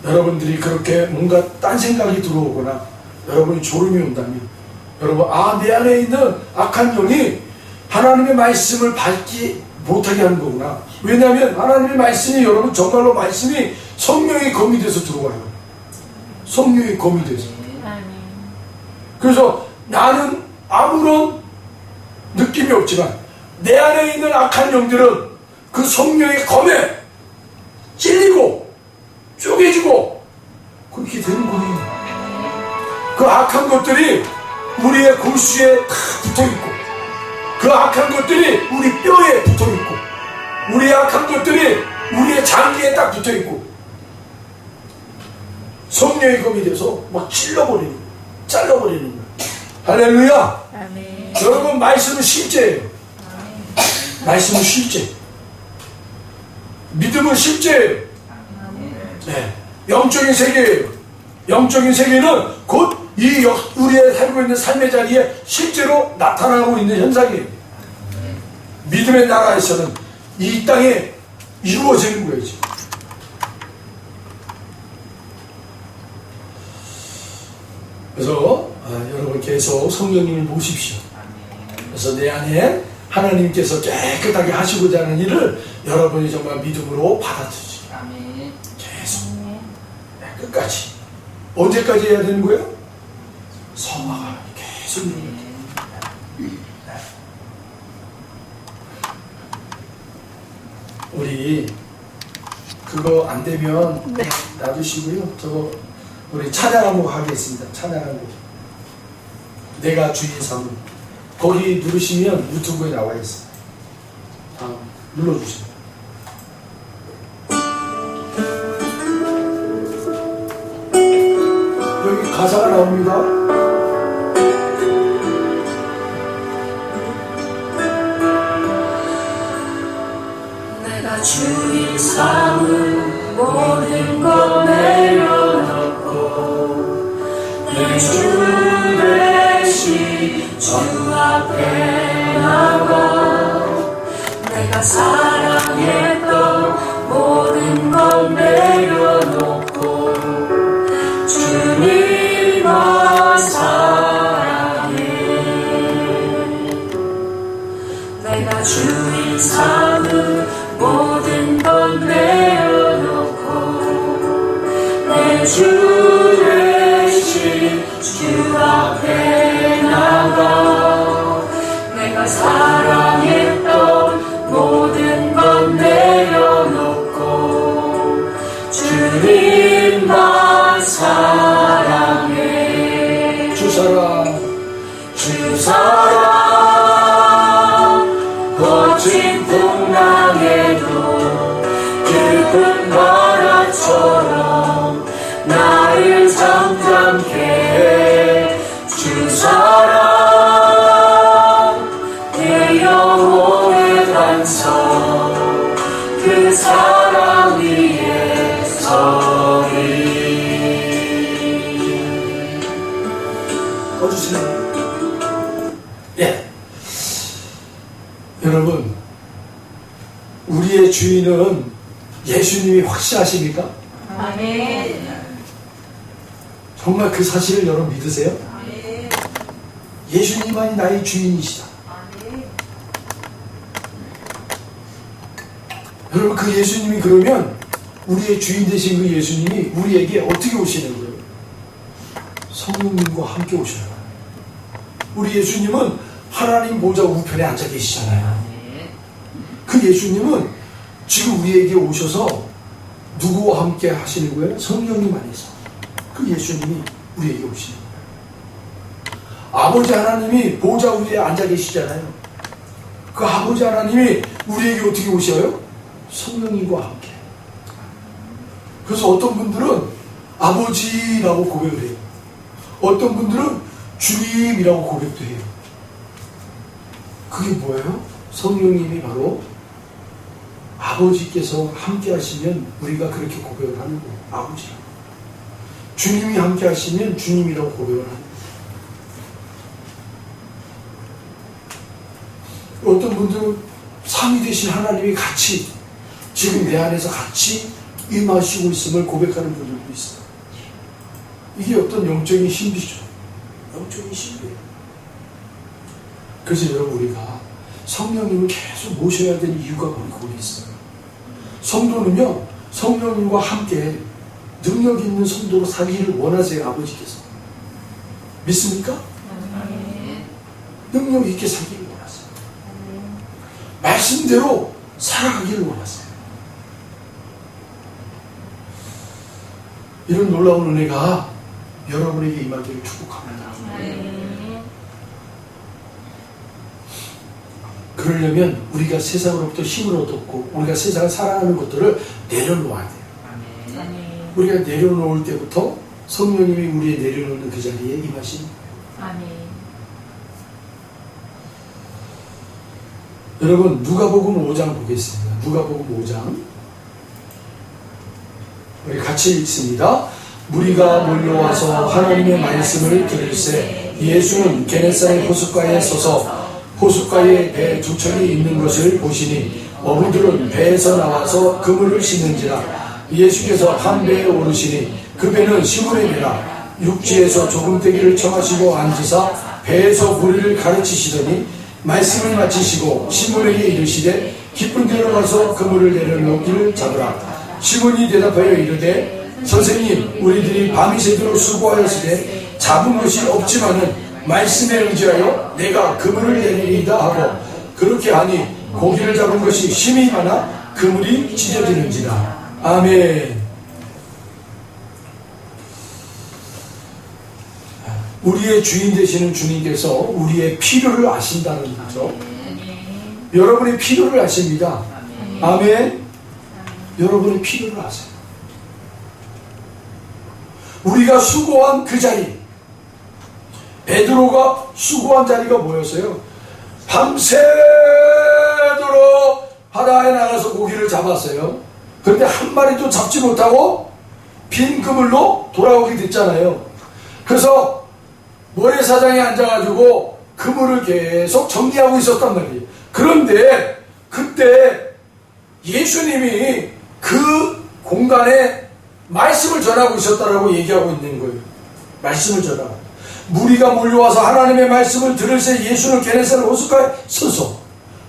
여러분들이 그렇게 뭔가 딴 생각이 들어오거나 여러분이 졸음이 온다면, 여러분, 내 안에 있는 악한 영이 하나님의 말씀을 받지 못하게 하는 거구나. 왜냐하면 하나님의 말씀이, 여러분, 정말로 말씀이 성령의 검이 돼서 들어와요. 성령의 검이 돼서. 그래서 나는 아무런 느낌이 없지만 내 안에 있는 악한 영들은 그 성령의 검에 찔리고 쪼개지고 그렇게 되는 거예요. 그 악한 것들이 우리의 골수에 다 붙어있고, 그 악한 것들이 우리 뼈에 붙어있고, 우리의 악한 것들이 우리의 장기에 딱 붙어있고, 성령의 검이 돼서 막 찔러버리는, 잘라버리는 거예요. 할렐루야! 아멘. 여러분, 말씀은 실제예요. 말씀은 실제. 믿음은 실제예요. 네. 영적인 세계예요. 영적인 세계는 곧 이 우리의 살고 있는 삶의 자리에 실제로 나타나고 있는 현상이에요. 믿음의 나라에서는 이 땅에 이루어지는 거예요. 지금. 그래서 여러분 계속 성령님을 모십시오. 그래서 내 안에 하나님께서 깨끗하게 하시고자 하는 일을 여러분이 정말 믿음으로 받아들이죠. 아멘. 계속 끝까지. 언제까지 해야 되는 거예요? 성화가 계속 이루어져요. 우리 그거 안 되면 놔두시고요. 저거 우리 찬양 한곡 하겠습니다. 찬양 한곡. 내가 주인 삼은. 거기 누르시면 유튜브에 나와 있어요. 다음 눌러주세요. 여기 가사가 나옵니다. 내가 주인 삼은 모든 것 내려놓고 내 주 대신 주 앞에 나가 내가 사랑했던 모든 것 내려놓고 주님만 사랑해 내가 주인 삼은 모든 것 내려놓고 내 주 대신 주 앞에 나가 내가 사랑했던 모든 것 내려놓고 주님만 사랑해 주 사랑. 주 사랑 거친 풍랑에도 깊은 바람처럼 나를 잠잠케 해 주 사랑 내 영혼의 반석 그 사랑 위에 서리 꺼주세요. 예. 여러분, 우리의 주인은 예수님이 확실하십니까? 아멘. 정말 그 사실을 여러분 믿으세요? 예수님만이 나의 주인이시다. 여러분, 그 예수님이 그러면 우리의 주인 되신 그 예수님이 우리에게 어떻게 오시는 거예요? 성령님과 함께 오셔요. 우리 예수님은 하나님 보좌 우편에 앉아 계시잖아요. 그 예수님은 지금 우리에게 오셔서 누구와 함께 하시는 거예요? 성령님 안에서. 그 예수님이 우리에게 오시는 거예요. 아버지 하나님이 보좌 위에 앉아 계시잖아요. 그 아버지 하나님이 우리에게 어떻게 오셔요? 성령님과 함께. 그래서 어떤 분들은 아버지라고 고백을 해요. 어떤 분들은 주님이라고 고백도 해요. 그게 뭐예요? 성령님이 바로 아버지께서 함께 하시면 우리가 그렇게 고백을 하는 거예요. 아버지라고. 주님이 함께 하시면 주님이라고 고백을 하는 거예요. 어떤 분들은 삼위 되신 하나님이 같이 지금 내 안에서 같이 임하시고 있음을 고백하는 분들도 있어요. 이게 어떤 영적인 신비죠. 영적인 신비예요. 그래서 여러분, 우리가 성령님을 계속 모셔야 되는 이유가 거기 있어요. 성도는요, 성령님과 함께 능력 있는 성도로 살기를 원하세요. 아버지께서. 믿습니까? 능력 있게 살기를 원하세요. 말씀대로 살아가기를 원하세요. 이런 놀라운 은혜가 여러분에게 임하기를 축복합니다. 그러려면 우리가 세상으로부터 힘을 얻었고 우리가 세상을 살아가는 것들을 내려놓아야 돼요. 우리가 내려놓을 때부터 성령님이 우리의 내려놓는 그 자리에 임하신 아멘. 여러분, 누가복음 5장 보겠습니다. 누가복음 5장 우리 같이 읽습니다. 무리가 몰려와서 하나님의 말씀을 들을새 예수는 게네사렛 호숫가에 서서 호숫가에 배 두 척이 있는 것을 보시니 어부들은 배에서 나와서 그물을 씻는지라. 예수께서 한 배에 오르시니 그 배는 시몬의 배라. 육지에서 조금대기를 청하시고 앉으사 배에서 무리를 가르치시더니 말씀을 마치시고 시몬에게 이르시되 깊은 데로 가서 그물을 내려놓기를 잡으라. 시몬이 대답하여 이르되 선생님, 우리들이 밤이 새도록 수고하였으되 잡은 것이 없지만은 말씀에 의지하여 내가 그물을 내리리이다 하고 그렇게 하니 고기를 잡은 것이 심히 많아 그물이 찢어지는지라. 아멘. 우리의 주인 되시는 주님께서 우리의 필요를 아신다는 거죠. 여러분의 필요를 아십니다. 아멘. 여러분의 필요를 아세요. 우리가 수고한 그 자리, 베드로가 수고한 자리가 뭐였어요? 밤새도록 바다에 나가서 고기를 잡았어요. 그런데 한 마리도 잡지 못하고 빈 그물로 돌아오게 됐잖아요. 그래서 모래사장에 앉아가지고 그물을 계속 정리하고 있었단 말이에요. 그런데 그때 예수님이 그 공간에 말씀을 전하고 있었다라고 얘기하고 있는 거예요. 말씀을 전하고. 무리가 몰려와서 하나님의 말씀을 들을새 예수는 게네사렛 호숫가에 서서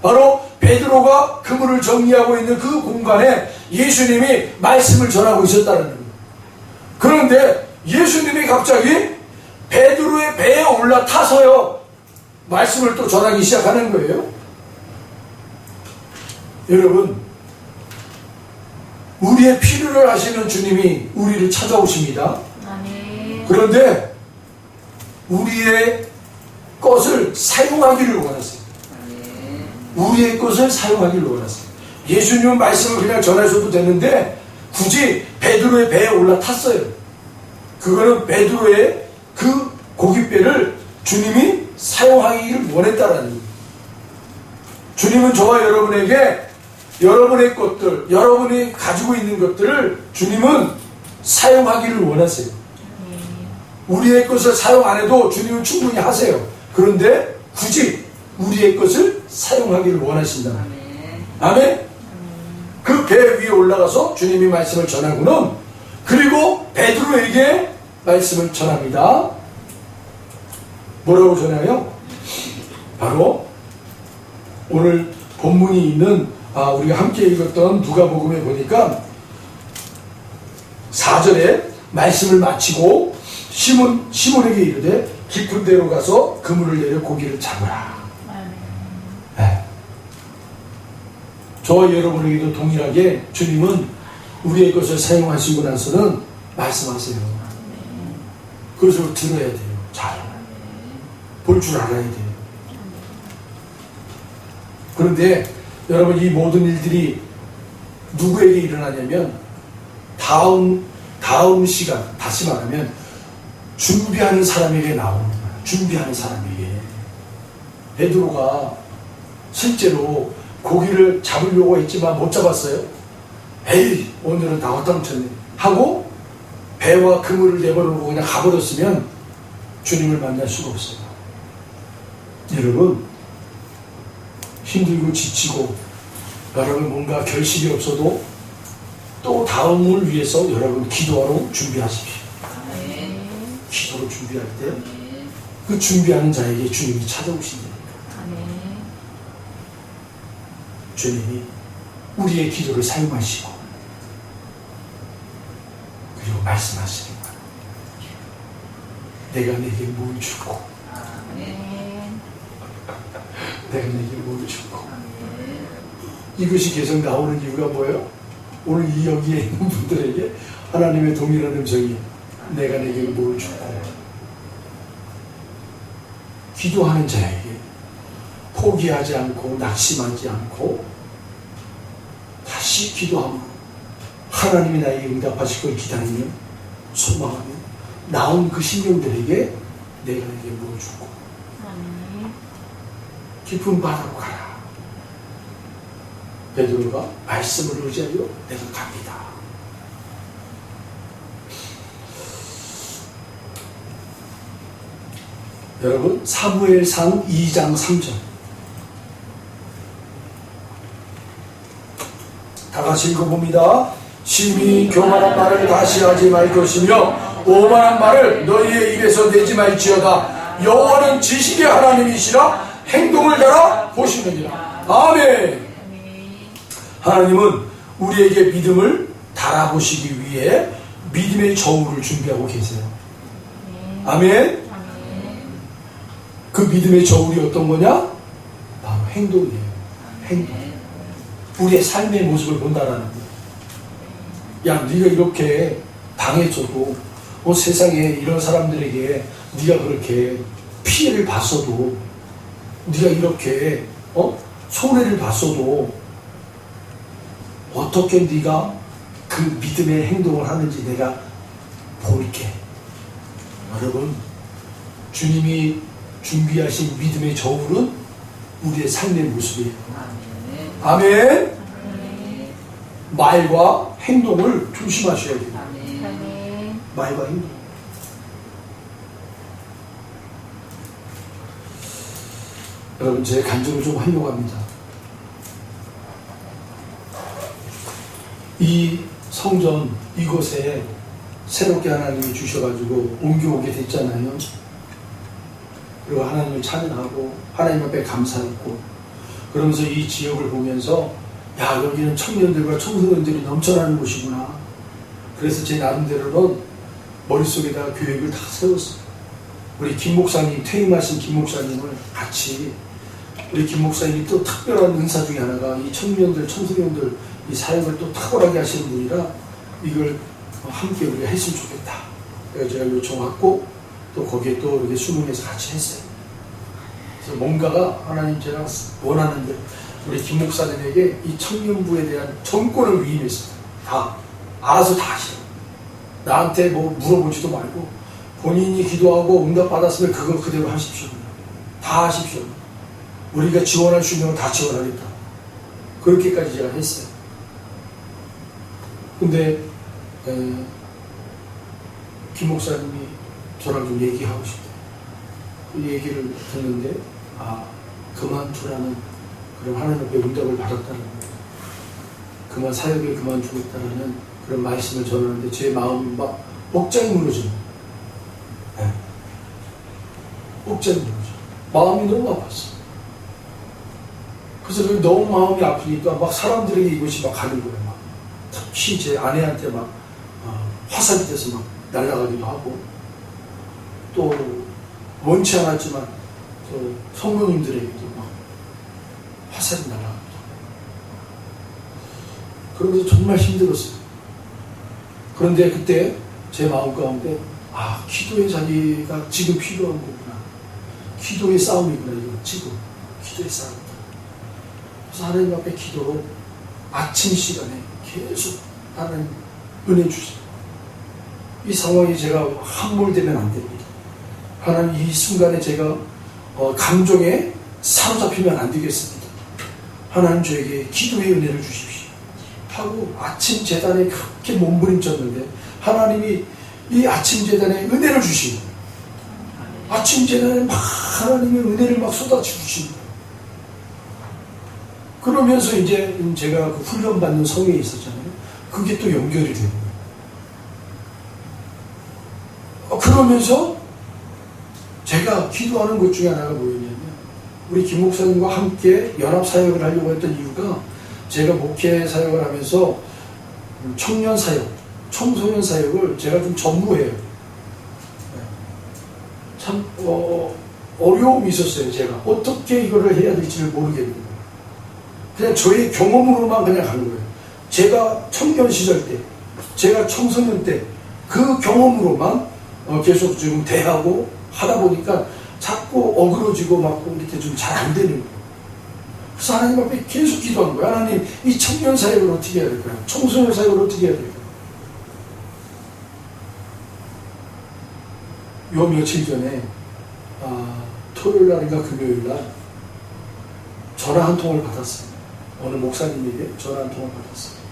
바로 베드로가 그물을 정리하고 있는 그 공간에 예수님이 말씀을 전하고 있었다는 거예요. 그런데 예수님이 갑자기 베드로의 배에 올라타서요 말씀을 또 전하기 시작하는 거예요. 여러분, 우리의 필요를 아시는 주님이 우리를 찾아오십니다. 그런데 우리의 것을 사용하기를 원하세요. 우리의 것을 사용하기를 원하세요. 예수님은 말씀을 그냥 전하셔도 되는데 굳이 베드로의 배에 올라탔어요. 그거는 베드로의 그 고깃배를 주님이 사용하기를 원했다라는 거예요. 주님은 저와 여러분에게 여러분의 것들, 여러분이 가지고 있는 것들을 주님은 사용하기를 원하세요. 우리의 것을 사용 안 해도 주님은 충분히 하세요. 그런데 굳이 우리의 것을 사용하기를 원하신다. 아멘? 그 배 위에 올라가서 주님이 말씀을 전하고는 그리고 베드로에게 말씀을 전합니다. 뭐라고 전해요? 바로 오늘 본문이 있는 우리가 함께 읽었던 누가복음에 보니까 4절에 말씀을 마치고 시몬에게 이르되 깊은 데로 가서 그물을 내려 고기를 잡으라. 네. 저와 여러분에게도 동일하게 주님은 우리의 것을 사용하시고 나서는 말씀하세요. 그것을 들어야 돼요. 잘 볼 줄 알아야 돼요. 그런데 여러분, 이 모든 일들이 누구에게 일어나냐면 다음 시간, 다시 말하면 준비하는 사람에게 나오는 거예요. 준비하는 사람에게. 베드로가 실제로 고기를 잡으려고 했지만 못 잡았어요. 에이, 오늘은 다 헛당쳤네 하고 배와 그물을 내버려두고 그냥 가버렸으면 주님을 만날 수가 없어요. 여러분, 힘들고 지치고 여러분 뭔가 결실이 없어도 또 다음을 위해서 여러분 기도하러 준비하십시오. 기도로 준비할 때 그 준비하는 자에게 주님이 찾아오신다니까. 주님이 우리의 기도를 사용하시고 그리고 말씀하시는 거예요. 내가 내게 뭘 주고 내가 내게 뭘 주고. 이것이 계속 나오는 이유가 뭐예요? 오늘 이 여기에 있는 분들에게 하나님의 동일한 음성이 내가 내게 뭘 주고. 기도하는 자에게 포기하지 않고 낙심하지 않고 다시 기도하며 하나님이 나에게 응답하실 걸 기다리며 소망하며 나온 그 심령들에게 내가 내게 뭘 주고. 깊은 바다로 가라. 베드로가 말씀을 의지하여 내가 갑니다. 여러분 사무엘상 2장 3절 다 같이 읽어봅니다. 심히 교만한 말을 다시 하지 말 것이며 오만한 말을 너희의 입에서 내지 말지어다. 여호와는 지식의 하나님이시라 행동을 따라 보시느니라. 아멘. 하나님은 우리에게 믿음을 달아보시기 위해 믿음의 저울을 준비하고 계세요. 아멘. 그 믿음의 저울이 어떤 거냐? 바로 행동이에요. 행동. 우리의 삶의 모습을 본다라는 거예요. 야, 네가 이렇게 당해줘도 세상에 이런 사람들에게 네가 그렇게 피해를 봤어도 네가 이렇게 손해를 봤어도 어떻게 네가 그 믿음의 행동을 하는지 내가 볼게. 여러분, 주님이 준비하신 믿음의 저울은 우리의 삶의 모습이에요. 아멘. 말과 행동을 조심하셔야 돼요. 말과 행동. 여러분, 제 간증을 좀 하려고 합니다. 이 성전 이곳에 새롭게 하나님이 주셔가지고 옮겨오게 됐잖아요. 그리고 하나님을 찬양하고 하나님 앞에 감사했고, 그러면서 이 지역을 보면서 야, 여기는 청년들과 청소년들이 넘쳐나는 곳이구나. 그래서 제 나름대로는 머릿속에다가 계획을 다 세웠어요. 우리 김 목사님, 퇴임하신 김 목사님을 같이, 우리 김 목사님이 또 특별한 은사 중에 하나가 이 청년들, 청소년들 이 사역을 또 탁월하게 하시는 분이라 이걸 함께 우리가 했으면 좋겠다. 그래서 제가 요청하고 또 거기에 또 이렇게 수능해서 같이 했어요. 그래서 뭔가가 하나님 제가 원하는데 우리 김 목사님에게 이 청년부에 대한 전권을 위임했어요. 다 알아서 다 하시라고. 나한테 뭐 물어보지도 말고 본인이 기도하고 응답 받았으면 그걸 그대로 하십시오. 다 하십시오. 우리가 지원할 수 있는 건 다 지원하겠다. 그렇게까지 제가 했어요. 근데 김 목사님이 저랑 좀 얘기하고 싶대요. 그 얘기를 듣는데 그만두라는 그런 하나님 앞에 응답을 받았다는 거예요. 그만 사역을 그만두겠다는 그런 말씀을 전하는데 제 마음이 막 억장이 무너져요. 네. 억장이 무너져요. 마음이 너무 아팠어요. 그래서 너무 마음이 아프니까 막 사람들에게 이것이 막 가는 거예요. 막. 특히 제 아내한테 막 화살이 돼서 막 날아가기도 하고, 또 원치 않았지만 성도님들에게도 막 화살이 날아가기도 하고, 그러면서 정말 힘들었어요. 그런데 그때 제 마음 가운데 기도의 자리가 지금 필요한 거구나. 기도의 싸움이구나. 이거 지금 기도의 싸움. 그래서 하나님 앞에 기도로 아침 시간에 계속 하나님 은혜 주세요. 이 상황이 제가 함몰되면 안 됩니다. 하나님 이 순간에 제가 감정에 사로잡히면 안 되겠습니다. 하나님 저에게 기도의 은혜를 주십시오 하고 아침 제단에 그렇게 몸부림쳤는데 하나님이 이 아침 제단에 은혜를 주시고, 아침 제단에 막 하나님의 은혜를 막 쏟아주시고, 그러면서 이제 제가 그 훈련받는 성에 있었잖아요. 그게 또 연결이 되는 거예요. 그러면서 제가 기도하는 것 중에 하나가 뭐였냐면, 우리 김 목사님과 함께 연합사역을 하려고 했던 이유가, 제가 목회 사역을 하면서 청년 사역, 청소년 사역을 제가 좀 전무해요. 참 어려움이 있었어요. 제가 어떻게 이거를 해야 될지를 모르겠는 거예요. 그냥 저의 경험으로만 그냥 가는 거예요. 제가 청년 시절 때, 제가 청소년 때 그 경험으로만 계속 지금 대하고 하다 보니까 자꾸 어그러지고 막 이렇게 좀 잘 안 되는 거예요. 그래서 하나님 앞에 계속 기도하는 거예요. 하나님, 이 청년 사역을 어떻게 해야 될까요? 청소년 사역을 어떻게 해야 될까요? 요 며칠 전에 토요일 날인가 금요일 날 전화 한 통을 받았어요. 어느 목사님에게 전화 한 통을 받았어요.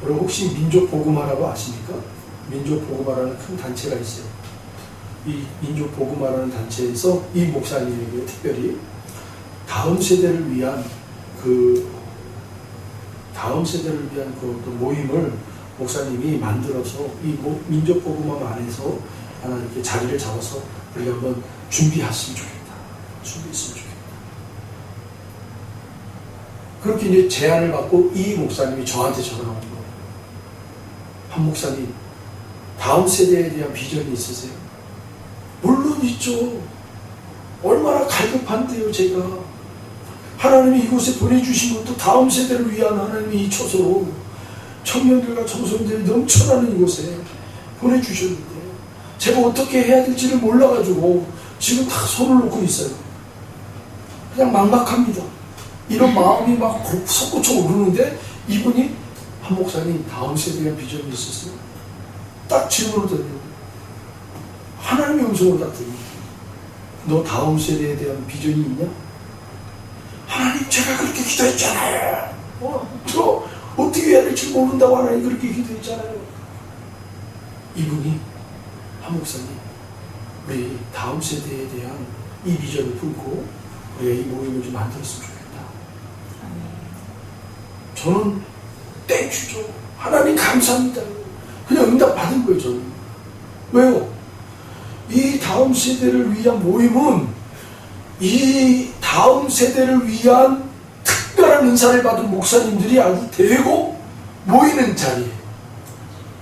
여러분 혹시 민족복음화라고 아십니까? 민족복음화라는 큰 단체가 있어요. 이 민족 복음화라는 단체에서 이 목사님에게 특별히 다음 세대를 위한 그 어떤 모임을 목사님이 만들어서 이 민족 복음화 안에서 하나 이렇게 자리를 잡아서 우리가 한번 준비했으면 좋겠다. 그렇게 이제 제안을 받고 이 목사님이 저한테 전화 온 거예요. 한 목사님, 다음 세대에 대한 비전이 있으세요? 물론 있죠. 얼마나 갈급한데요, 제가. 하나님이 이곳에 보내주신 것도 다음 세대를 위한 하나님이 이 처소로 청년들과 청소년들이 넘쳐나는 이곳에 보내주셨는데 제가 어떻게 해야 될지를 몰라가지고 지금 다 손을 놓고 있어요. 그냥 막막합니다. 이런 마음이 막 솟구쳐 오르는데 이분이 한 목사님 다음 세대에 대한 비전이 있으세요? 딱 질문을 드려요. 하나님의 음성을 딱 드립니다. 너 다음 세대에 대한 비전이 있냐? 하나님 제가 그렇게 기도했잖아요. 저 어떻게 해야 될지 모른다고 하나님 그렇게 기도했잖아요. 이분이 한 목사님 우리 다음 세대에 대한 이 비전을 품고 우리가 이 모임을 좀 만들었으면 좋겠다. 저는 땡큐죠. 하나님 감사합니다. 그냥 응답 받은 거예요. 저는. 왜요? 이 다음 세대를 위한 모임은 이 다음 세대를 위한 특별한 은사를 받은 목사님들이 아주 대거 모이는 자리에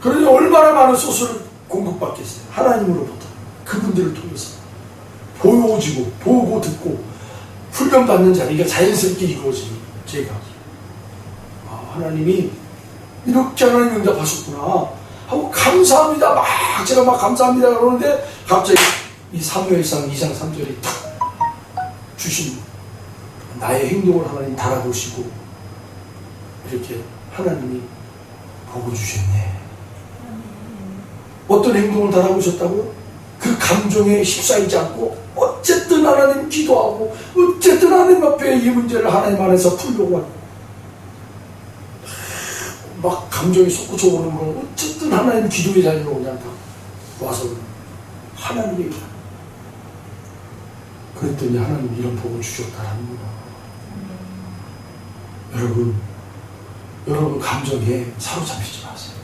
그러니 얼마나 많은 소스를 공급받겠어요. 하나님으로부터 그분들을 통해서 보여지고 보고 듣고 훈련받는 자리가 자연스럽게 이루어지는 제가 하나님이 이렇게 하나님 응답하셨구나 하고 감사합니다. 제가 막 감사합니다 그러는데 갑자기 이 사무엘상 2장 3절이 탁 주신 나의 행동을 하나님 달아보시고 이렇게 하나님이 보고 주셨네. 어떤 행동을 달아보셨다고요? 그 감정에 휩싸이지 않고 어쨌든 하나님 기도하고 어쨌든 하나님 앞에 이 문제를 하나님 안에서 풀려고 하고 막 감정이 솟구쳐 오는 거 어쨌든 하나님 기도의 자리로 그냥 다 와서 하나님의 그랬더니 하나님 이런 복을 주셨다라는 거야. 여러분 감정에 사로잡히지 마세요.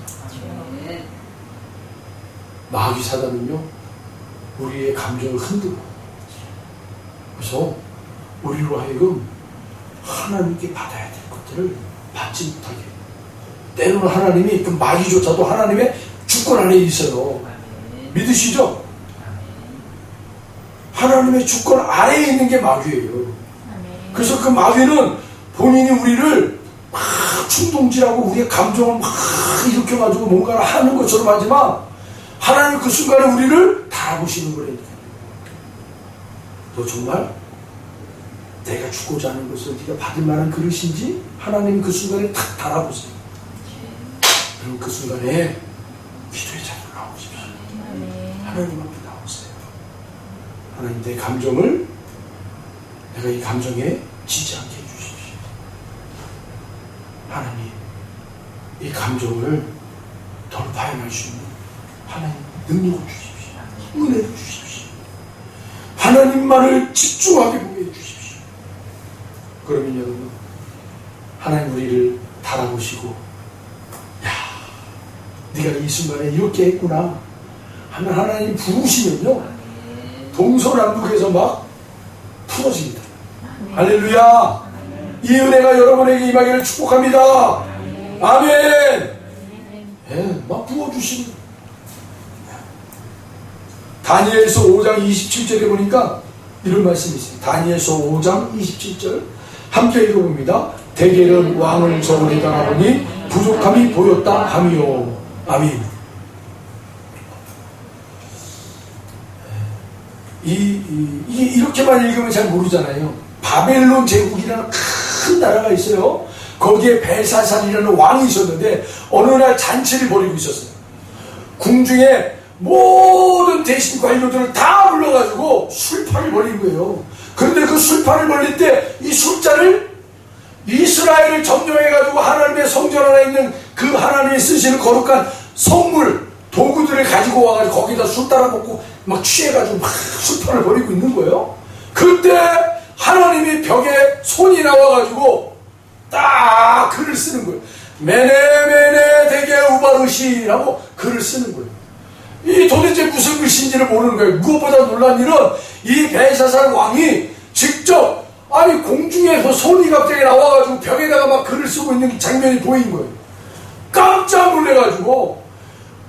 마귀 사단은요 우리의 감정을 흔들어. 그래서 우리로 하여금 하나님께 받아야 될 것들을 받지 못하게. 때로는 하나님이 그 마귀조차도 하나님의 주권 안에 있어요. 믿으시죠? 하나님의 주권 아래에 있는 게 마귀예요. 그래서 그 마귀는 본인이 우리를 막 충동질하고 우리의 감정을 막 일으켜가지고 뭔가를 하는 것처럼 하지만 하나님 그 순간에 우리를 달아보시는 거라니까. 너 정말 내가 주고자 하는 것을 네가 받을 만한 그릇인지 하나님이 그 순간에 탁 달아보세요. 그럼 그 순간에 기도의 자리로 나오십시오. 하나님 앞에 나오세요. 하나님 내 감정을 내가 이 감정에 지지 않게 해주십시오. 하나님 이 감정을 돌파해낼 수 있는 하나님 능력을 주십시오. 은혜를 주십시오. 하나님만을 집중하게 보게 해주십시오. 그러면 여러분 하나님 우리를 달아보시고 야 네가 이 순간에 이렇게 했구나 하면 하나님 부르시면요 동서남북에서 막 풀어집니다. 할렐루야. 이 은혜가 여러분에게 임하기를 축복합니다. 아멘. 막 부어주시는 다니엘서 5장 27절에 보니까 이런 말씀이 있어요. 다니엘서 5장 27절 함께 읽어봅니다. 대개는 왕을 저울에 당하더니 부족함이 보였다 하미요. 아멘. 이렇게만 읽으면 잘 모르잖아요. 바벨론 제국이라는 큰 나라가 있어요. 거기에 벨사살이라는 왕이 있었는데 어느 날 잔치를 벌이고 있었어요. 궁중에 모든 대신 관료들을 다 불러가지고 술판을 벌인 거예요. 그런데 그 술판을 벌릴 때 이 술자를 이스라엘을 점령해가지고 하나님의 성전 안에 있는 그 하나님이 쓰시는 거룩한 성물 도구들을 가지고 와가지고 거기다 술 따라 먹고 막 취해가지고 막 술판을 벌이고 있는 거예요. 그때 하나님이 벽에 손이 나와가지고 딱 글을 쓰는 거예요. 메네메네 대게 우바르시라고 글을 쓰는 거예요. 이 도대체 무슨 글씨인지를 모르는 거예요. 무엇보다 놀란 일은 이 벨사살 왕이 직접 아니 공중에서 손이 갑자기 나와가지고 벽에다가 막 글을 쓰고 있는 장면이 보인 거예요. 깜짝 놀래가지고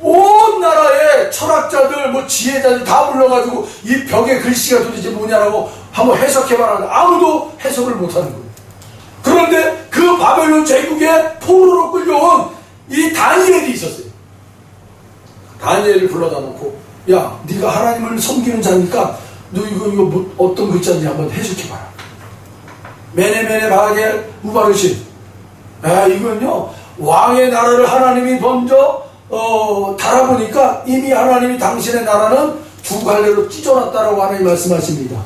온 나라의 철학자들 뭐 지혜자들 다 불러가지고 이 벽의 글씨가 도대체 뭐냐라고 한번 해석해봐라. 아무도 해석을 못하는 거예요. 그런데 그 바벨론 제국에 포로로 끌려온 이 다니엘이 있었어요. 다니엘을 불러다 놓고 야 네가 하나님을 섬기는 자니까 너 이거 뭐 어떤 글자인지 한번 해석해봐라. 메네메네 바게 우바르신. 아 이건요 왕의 나라를 하나님이 먼저 달아보니까 이미 하나님이 당신의 나라는 두 갈래로 찢어놨다라고 하나님 말씀하십니다.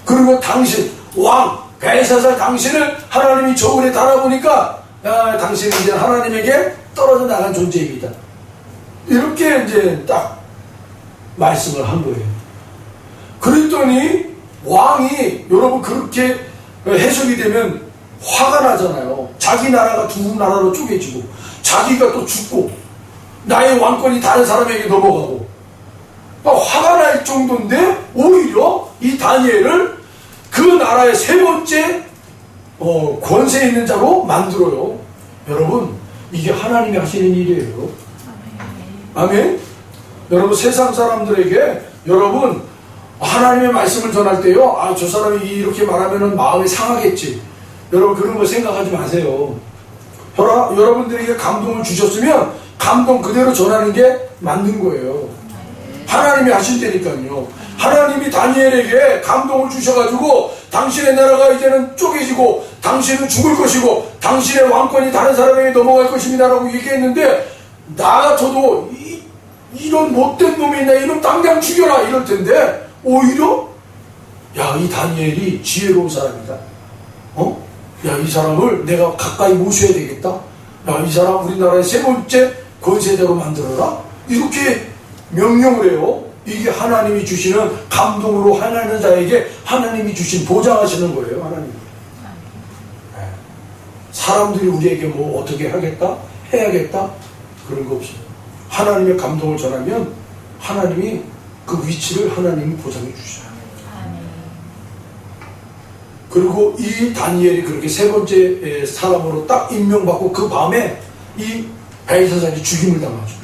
그리고 당신 왕 벨사살 당신을 하나님이 저울에 달아보니까 당신은 이제 하나님에게 떨어져 나간 존재입니다. 이렇게 이제 딱 말씀을 한 거예요. 그랬더니 왕이 여러분 그렇게 해석이 되면 화가 나잖아요. 자기 나라가 두 나라로 쪼개지고 자기가 또 죽고 나의 왕권이 다른 사람에게 넘어가고 화가 날 정도인데 오히려 이 다니엘을 그 나라의 세 번째 권세 있는 자로 만들어요. 여러분 이게 하나님이 하시는 일이에요. 아멘. 여러분 세상 사람들에게 여러분 하나님의 말씀을 전할 때요 저 사람이 이렇게 말하면 마음이 상하겠지. 여러분 그런 거 생각하지 마세요. 여러분들에게 감동을 주셨으면 감동 그대로 전하는 게 맞는 거예요. 하나님이 하신다니까요. 하나님이 다니엘에게 감동을 주셔가지고 당신의 나라가 이제는 쪼개지고 당신은 죽을 것이고 당신의 왕권이 다른 사람에게 넘어갈 것입니다 라고 얘기했는데 나 같아도 이런 못된 놈이 있네 이놈 당장 죽여라 이럴 텐데 오히려 야 이 다니엘이 지혜로운 사람이다. 야 이 사람을 내가 가까이 모셔야 되겠다. 야 이 사람 우리나라의 세 번째 권세자로 만들어라. 이렇게 명령을 해요. 이게 하나님이 주시는 감동으로 하나님 자에게 하나님이 주신 보장하시는 거예요. 하나님. 사람들이 우리에게 뭐 어떻게 하겠다? 해야겠다? 그런 거 없어요. 하나님의 감동을 전하면 하나님이 그 위치를 하나님이 보장해 주셔요. 그리고 이 다니엘이 그렇게 세 번째 사람으로 딱 임명받고 그 밤에 이 벨사살이 죽임을 당하죠.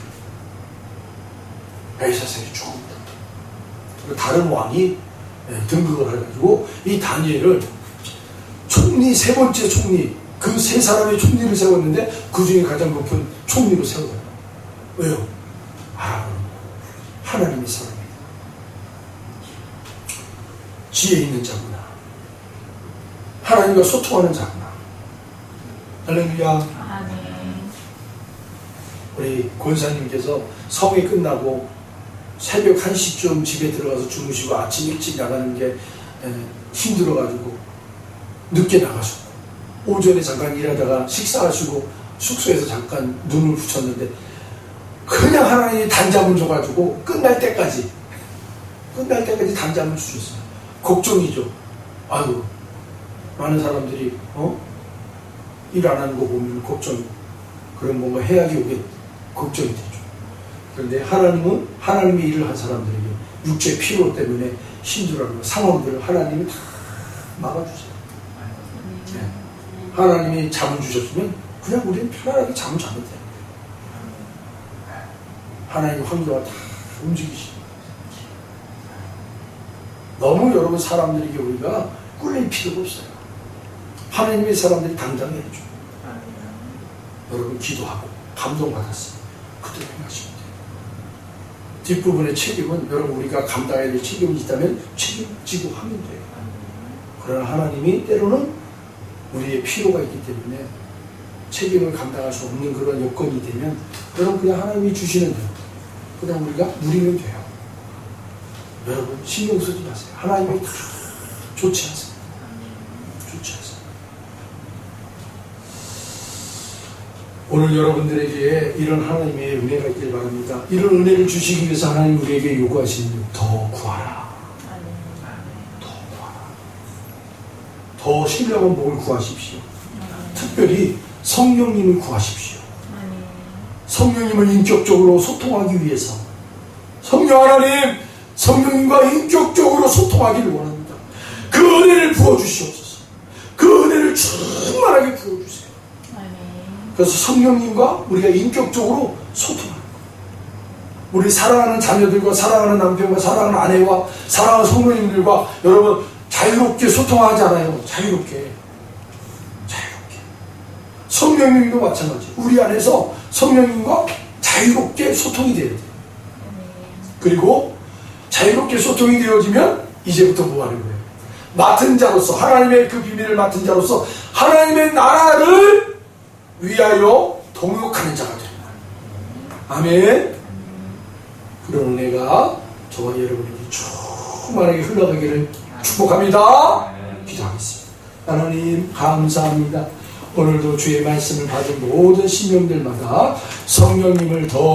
벨사살이 죽음을 당하죠. 다른 왕이 등극을 해가지고 이 다니엘을 총리 세 번째 총리 그 세 사람의 총리를 세웠는데 그 중에 가장 높은 총리로 세워요. 왜요? 하나님의 사람이에요. 지혜 있는 자구나. 하나님과 소통하는 자구나. 할렐루야. 아멘. 우리 권사님께서 성회 끝나고 새벽 1시쯤 집에 들어가서 주무시고 아침 일찍 나가는 게 힘들어가지고 늦게 나가셨고 오전에 잠깐 일하다가 식사하시고 숙소에서 잠깐 눈을 붙였는데 그냥 하나님이 단잠을 줘가지고 끝날 때까지 단잠을 주셨어요. 걱정이죠. 아유 많은 사람들이 일 안 하는 거 보면 걱정, 그럼 뭔가 해악이 오게 걱정이 되죠. 그런데 하나님은 하나님의 일을 한 사람들에게 육체 피로 때문에 힘들어하는 상황들을 하나님이 다 막아주세요. 네. 하나님이 잠을 주셨으면 그냥 우리는 편안하게 잠을 자면 돼요. 하나님의 환경을 다 움직이시죠. 너무 여러분 사람들에게 우리가 꿀릴 필요가 없어요. 하나님의 사람들이 당당히 해줘. 여러분 기도하고 감동받았어요. 그때 행하시면 돼요. 뒷부분의 책임은 여러분 우리가 감당해야 될 책임이 있다면 책임지고 하면 돼요. 그러나 하나님이 때로는 우리의 필요가 있기 때문에 책임을 감당할 수 없는 그런 여건이 되면 여러분 그냥 하나님이 주시는 대로 그냥 우리가 누리면 돼요. 여러분 신경 쓰지 마세요. 하나님이 다 조치하세요. 조치하세요. 오늘 여러분들에게 이런 하나님의 은혜가 있길 바랍니다. 이런 은혜를 주시기 위해서 하나님 우리에게 요구하시는 더 구하라. 더 구하라. 더 신령한 복을 구하십시오. 특별히 성령님을 구하십시오. 성령님을 인격적으로 소통하기 위해서 성령 하나님, 성령님과 인격적으로 소통하기를 원합니다. 그 은혜를 부어주시옵소서. 그 은혜를 충만하게 부어주세요. 그래서 성령님과 우리가 인격적으로 소통하는 거예요. 우리 사랑하는 자녀들과 사랑하는 남편과 사랑하는 아내와 사랑하는 성도님들과 여러분 자유롭게 소통하잖아요. 자유롭게. 성령님도 마찬가지. 우리 안에서 성령님과 자유롭게 소통이 돼야 돼요. 그리고 자유롭게 소통이 되어지면 이제부터 뭐 하는 거예요? 맡은 자로서, 하나님의 그 비밀을 맡은 자로서 하나님의 나라를 위하여 동역하는 자가 됩니다. 아멘. 그런 은혜가 저와 여러분에게 충만하게 흘러가기를 축복합니다. 기도하겠습니다. 하나님 감사합니다. 오늘도 주의 말씀을 받은 모든 신령들마다 성령님을 더